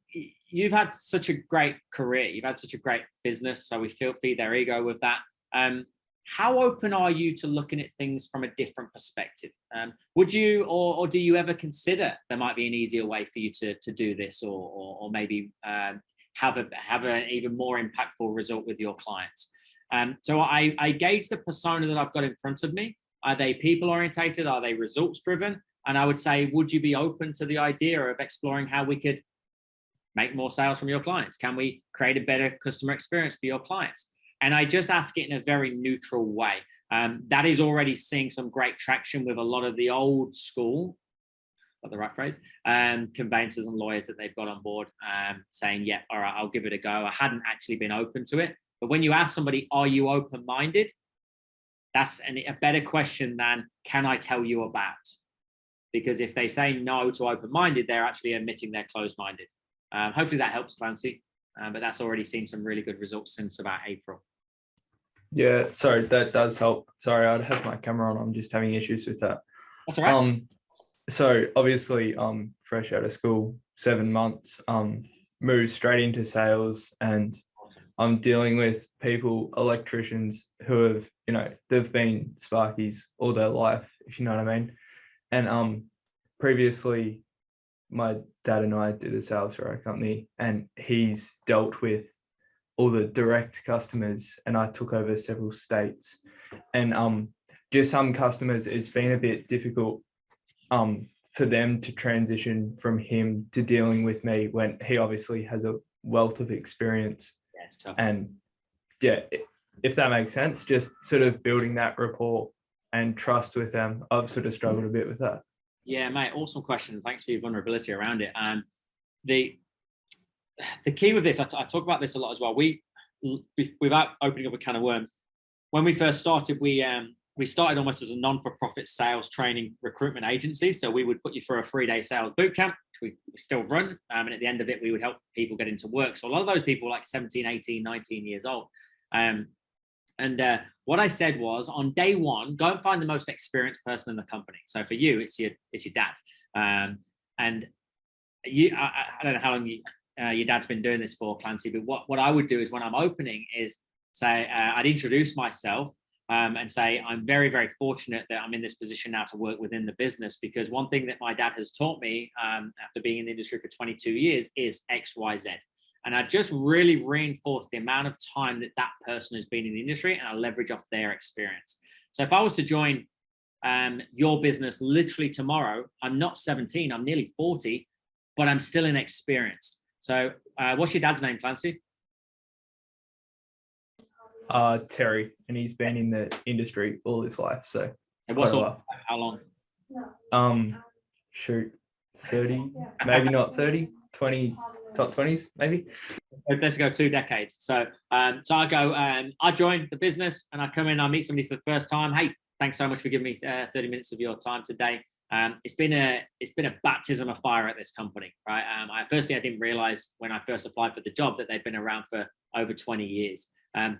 B: you've had such a great career, you've had such a great business, so we feed their ego with that. How open are you to looking at things from a different perspective? Would you, or do you ever consider there might be an easier way for you to do this, or maybe have an even more impactful result with your clients? So I gauge the persona that I've got in front of me. Are they people orientated? Are they results driven? And I would say, would you be open to the idea of exploring how we could make more sales from your clients? Can we create a better customer experience for your clients? And I just ask it in a very neutral way. That is already seeing some great traction with a lot of the old school, is that the right phrase? Conveyancers and lawyers that they've got on board, saying, yeah, all right, I'll give it a go. I hadn't actually been open to it. But when you ask somebody, are you open-minded? That's a better question than, can I tell you about? Because if they say no to open-minded, they're actually admitting they're closed-minded. Hopefully that helps, Clancy. But that's already seen some really good results since about April.
D: Yeah, sorry, that does help. Sorry, I'd have my camera on. I'm just having issues with that.
B: That's all right.
D: So obviously, fresh out of school, 7 months, moved straight into sales, and I'm dealing with people, electricians who have, they've been Sparkies all their life, if you know what I mean. And previously, my dad and I did a sales for our company, and he's dealt with all the direct customers, and I took over several states. And just some customers, it's been a bit difficult for them to transition from him to dealing with me, when he obviously has a wealth of experience.
B: Yeah, it's tough.
D: And yeah, if that makes sense, just sort of building that rapport and trust with them. I've sort of struggled a bit with that.
B: Yeah, mate, awesome question. Thanks for your vulnerability around it. The key with this, I talk about this a lot as well. Without opening up a can of worms, when we first started, we started almost as a non-for-profit sales training recruitment agency. So we would put you through a 3-day sales boot camp, which we still run. And at the end of it, we would help people get into work. So a lot of those people were like 17, 18, 19 years old. What I said was, on day one, go and find the most experienced person in the company. So for you, it's your dad. And you, I don't know how long your dad's been doing this for, Clancy, but what I would do is, when I'm opening, is say, I'd introduce myself and say, I'm very, very fortunate that I'm in this position now to work within the business, because one thing that my dad has taught me after being in the industry for 22 years is X, Y, Z. And I just really reinforce the amount of time that that person has been in the industry, and I leverage off their experience. So if I was to join your business literally tomorrow, I'm not 17, I'm nearly 40, but I'm still inexperienced. So what's your dad's name, Clancy?
D: Terry, and he's been in the industry all his life. So
B: what's all, how long?
D: Shoot, 30, maybe not 30, 20, top 20s, maybe.
B: Let's go 2 decades. So so I go, I join the business and I come in, I meet somebody for the first time. Hey, thanks so much for giving me 30 minutes of your time today. It's been a baptism of fire at this company, right? Firstly, I didn't realize when I first applied for the job that they've been around for over 20 years.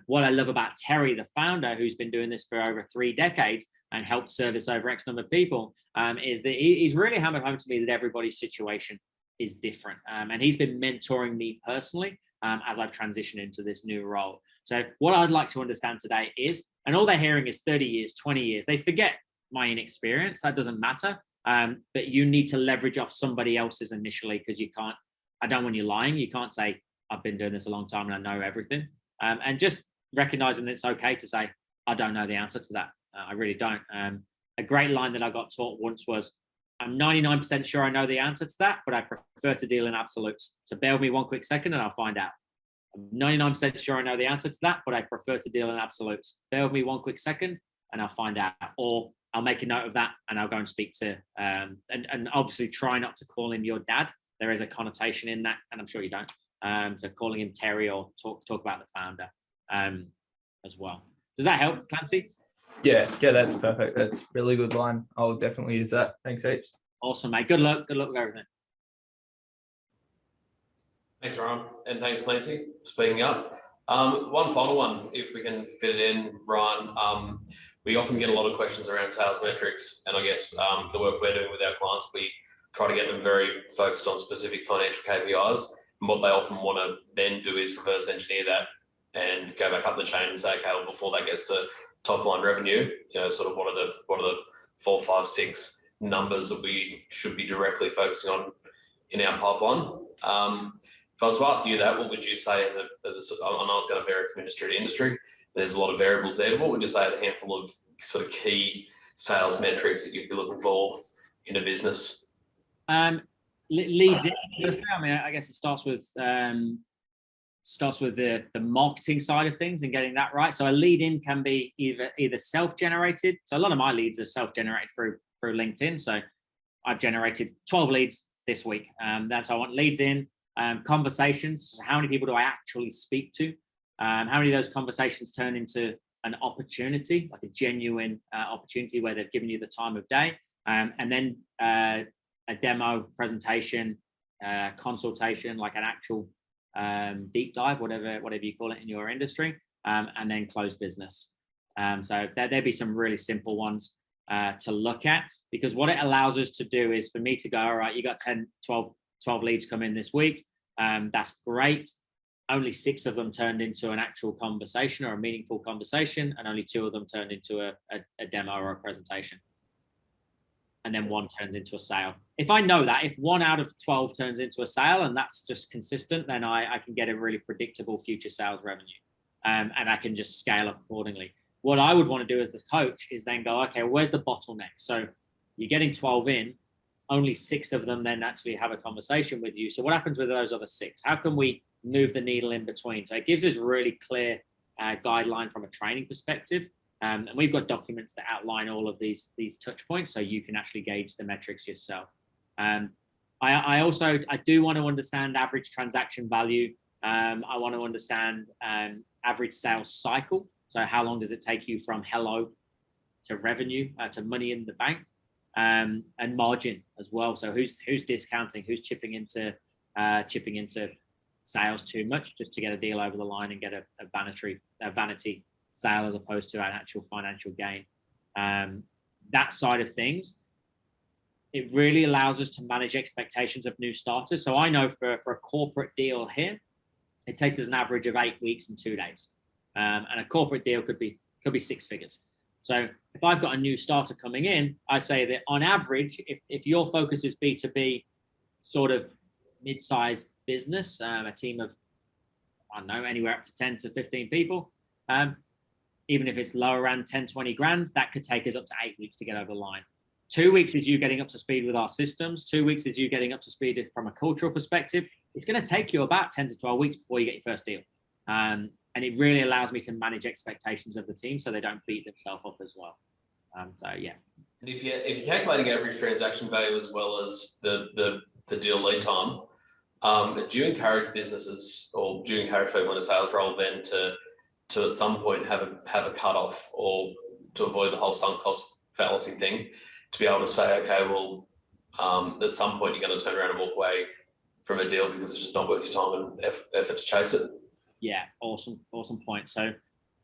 B: What I love about Terry, the founder, who's been doing this for over 3 decades and helped service over X number of people, is that he's really hammered home to me that everybody's situation is different. And he's been mentoring me personally as I've transitioned into this new role. So what I'd like to understand today is, and all they're hearing is 30 years, 20 years. They forget my inexperience. That doesn't matter. But you need to leverage off somebody else's initially, because you can't, I don't want you lying. You can't say, I've been doing this a long time and I know everything. And just recognizing that it's okay to say, I don't know the answer to that. I really don't. A great line that I got taught once was, I'm 99% sure I know the answer to that, but I prefer to deal in absolutes. So bear with me one quick second and I'll find out. I'm 99% sure I know the answer to that, but I prefer to deal in absolutes. Bear with me one quick second and I'll find out. Or I'll make a note of that and I'll go and speak to, and obviously try not to call him your dad. There is a connotation in that, and I'm sure you don't. So calling him Terry, or talk about the founder as well. Does that help, Clancy?
D: Yeah, that's perfect. That's a really good line. I'll definitely use that. Thanks, H.
B: Awesome, mate. Good luck. Good luck with everything.
A: Thanks, Ryan, and thanks, Clancy, for speaking up. One final one, if we can fit it in, Ryan. We often get a lot of questions around sales metrics, and I guess the work we're doing with our clients, we try to get them very focused on specific financial KPIs. And what they often want to then do is reverse engineer that and go back up the chain and say, okay, well, before that gets to top line revenue, sort of what are the 4, 5, 6 numbers that we should be directly focusing on in our pipeline. If I was to ask you that, what would you say I know it's going to vary from industry to industry. There's a lot of variables there. What would you say are the handful of sort of key sales metrics that you'd be looking for in a business?
B: Leads in. I mean, I guess it starts with the marketing side of things and getting that right. So a lead in can be either self-generated. So a lot of my leads are self-generated through LinkedIn. So I've generated 12 leads this week. That's I want leads in. Conversations. How many people do I actually speak to? How many of those conversations turn into an opportunity, like a genuine opportunity where they've given you the time of day, and then a demo, presentation, consultation, like an actual deep dive, whatever you call it in your industry, and then closed business. So there'd be some really simple ones to look at, because what it allows us to do is for me to go, all right, you got 10, 12 leads come in this week. That's great. Only 6 of them turned into an actual conversation or a meaningful conversation, and only 2 of them turned into a demo or a presentation. And then 1 turns into a sale. If I know that, if 1 out of 12 turns into a sale and that's just consistent, then I can get a really predictable future sales revenue, and I can just scale up accordingly. What I would want to do as the coach is then go, okay, where's the bottleneck? So you're getting 12 in, only 6 of them then actually have a conversation with you. So what happens with those other 6? How can we move the needle in between? So it gives us really clear guideline from a training perspective. And we've got documents that outline all of these touch points, so you can actually gauge the metrics yourself. I do want to understand average transaction value. I want to understand average sales cycle. So how long does it take you from hello to revenue, to money in the bank, and margin as well. So who's discounting, who's chipping into sales too much just to get a deal over the line and get a vanity sale as opposed to an actual financial gain. That side of things, it really allows us to manage expectations of new starters. So I know for a corporate deal here, it takes us an average of 8 weeks and 2 days. And a corporate deal could be 6 figures. So if I've got a new starter coming in, I say that on average, if your focus is B2B, sort of mid-sized business, a team of I don't know, anywhere up to 10 to 15 people. Even if it's lower around 10, 20 grand, that could take us up to 8 weeks to get over the line. 2 weeks is you getting up to speed with our systems. 2 weeks is you getting up to speed from a cultural perspective. It's going to take you about 10 to 12 weeks before you get your first deal. And it really allows me to manage expectations of the team so they don't beat themselves up as well. So yeah.
A: And if you're calculating average transaction value as well as the deal lead time, do you encourage businesses, or do you encourage people in a sales role then to at some point have a cutoff, or to avoid the whole sunk cost fallacy thing, to be able to say, okay, well, at some point you're going to turn around and walk away from a deal because it's just not worth your time and effort to chase it? Yeah,
B: awesome point. So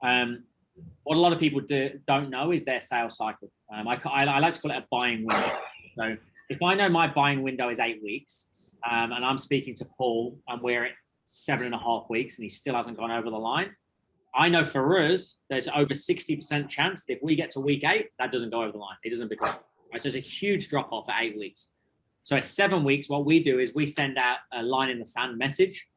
B: what a lot of people don't know is their sales cycle. I like to call it a buying window. So if I know my buying window is 8 weeks, and I'm speaking to Paul and we're at 7.5 weeks and he still hasn't gone over the line, I know for us, there's over 60% chance that if we get to week 8, that doesn't go over the line. It doesn't become, right? So there's a huge drop off at 8 weeks. So at 7 weeks, what we do is we send out a line in the sand message,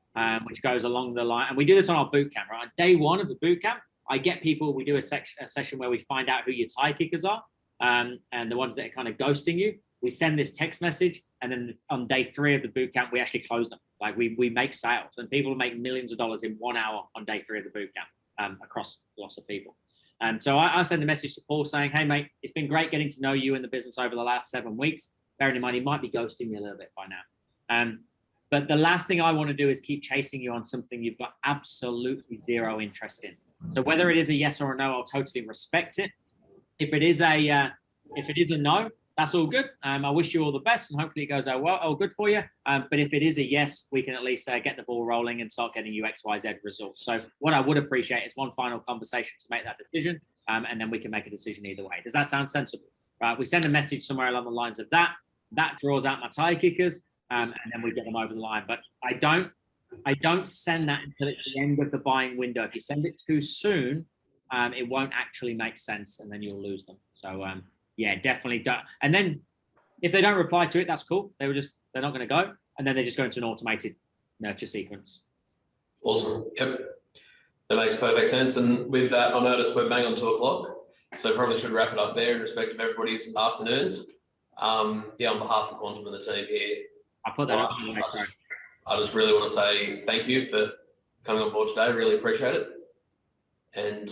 B: which goes along the line. And we do this on our boot camp, right? On day 1 of the boot camp, I get people, we do a session where we find out who your tie kickers are, and the ones that are kind of ghosting you. We send this text message, and then on day 3 of the boot camp, we actually close them. Like we make sales, and people make millions of dollars in 1 hour on day 3 of the boot camp, across lots of people. So I send a message to Paul saying, hey mate, it's been great getting to know you in the business over the last 7 weeks. Bearing in mind, he might be ghosting me a little bit by now. But the last thing I want to do is keep chasing you on something you've got absolutely zero interest in. So whether it is a yes or a no, I'll totally respect it. If it is a no, that's all good. I wish you all the best, and hopefully it goes all good for you. But if it is a yes, we can at least get the ball rolling and start getting you XYZ results. So what I would appreciate is one final conversation to make that decision, and then we can make a decision either way. Does that sound sensible? Right? We send a message somewhere along the lines of that. That draws out my tie kickers, and then we get them over the line. But I don't send that until it's the end of the buying window. If you send it too soon, it won't actually make sense, and then you'll lose them. So yeah, definitely don't. And then if they don't reply to it, that's cool. They're not going to go, and then they just go into an automated nurture sequence.
A: Awesome. Yep, that makes perfect sense. And with that, I noticed we're bang on 2 o'clock, so probably should wrap it up there in respect of everybody's afternoons. Yeah, on behalf of Quantum and the team here,
B: I put that up.
A: I just really want to say thank you for coming on board today. Really appreciate it. And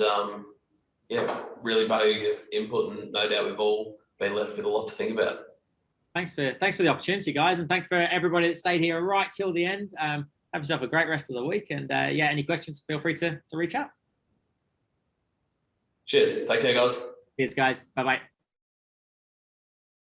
A: yeah, really value your input, and no doubt we've all been left with a lot to think about.
B: Thanks for the opportunity, guys, and thanks for everybody that stayed here right till the end. Have yourself a great rest of the week, and yeah, any questions, feel free to reach out.
A: Cheers. Take care, guys.
B: Cheers, guys. Bye-bye.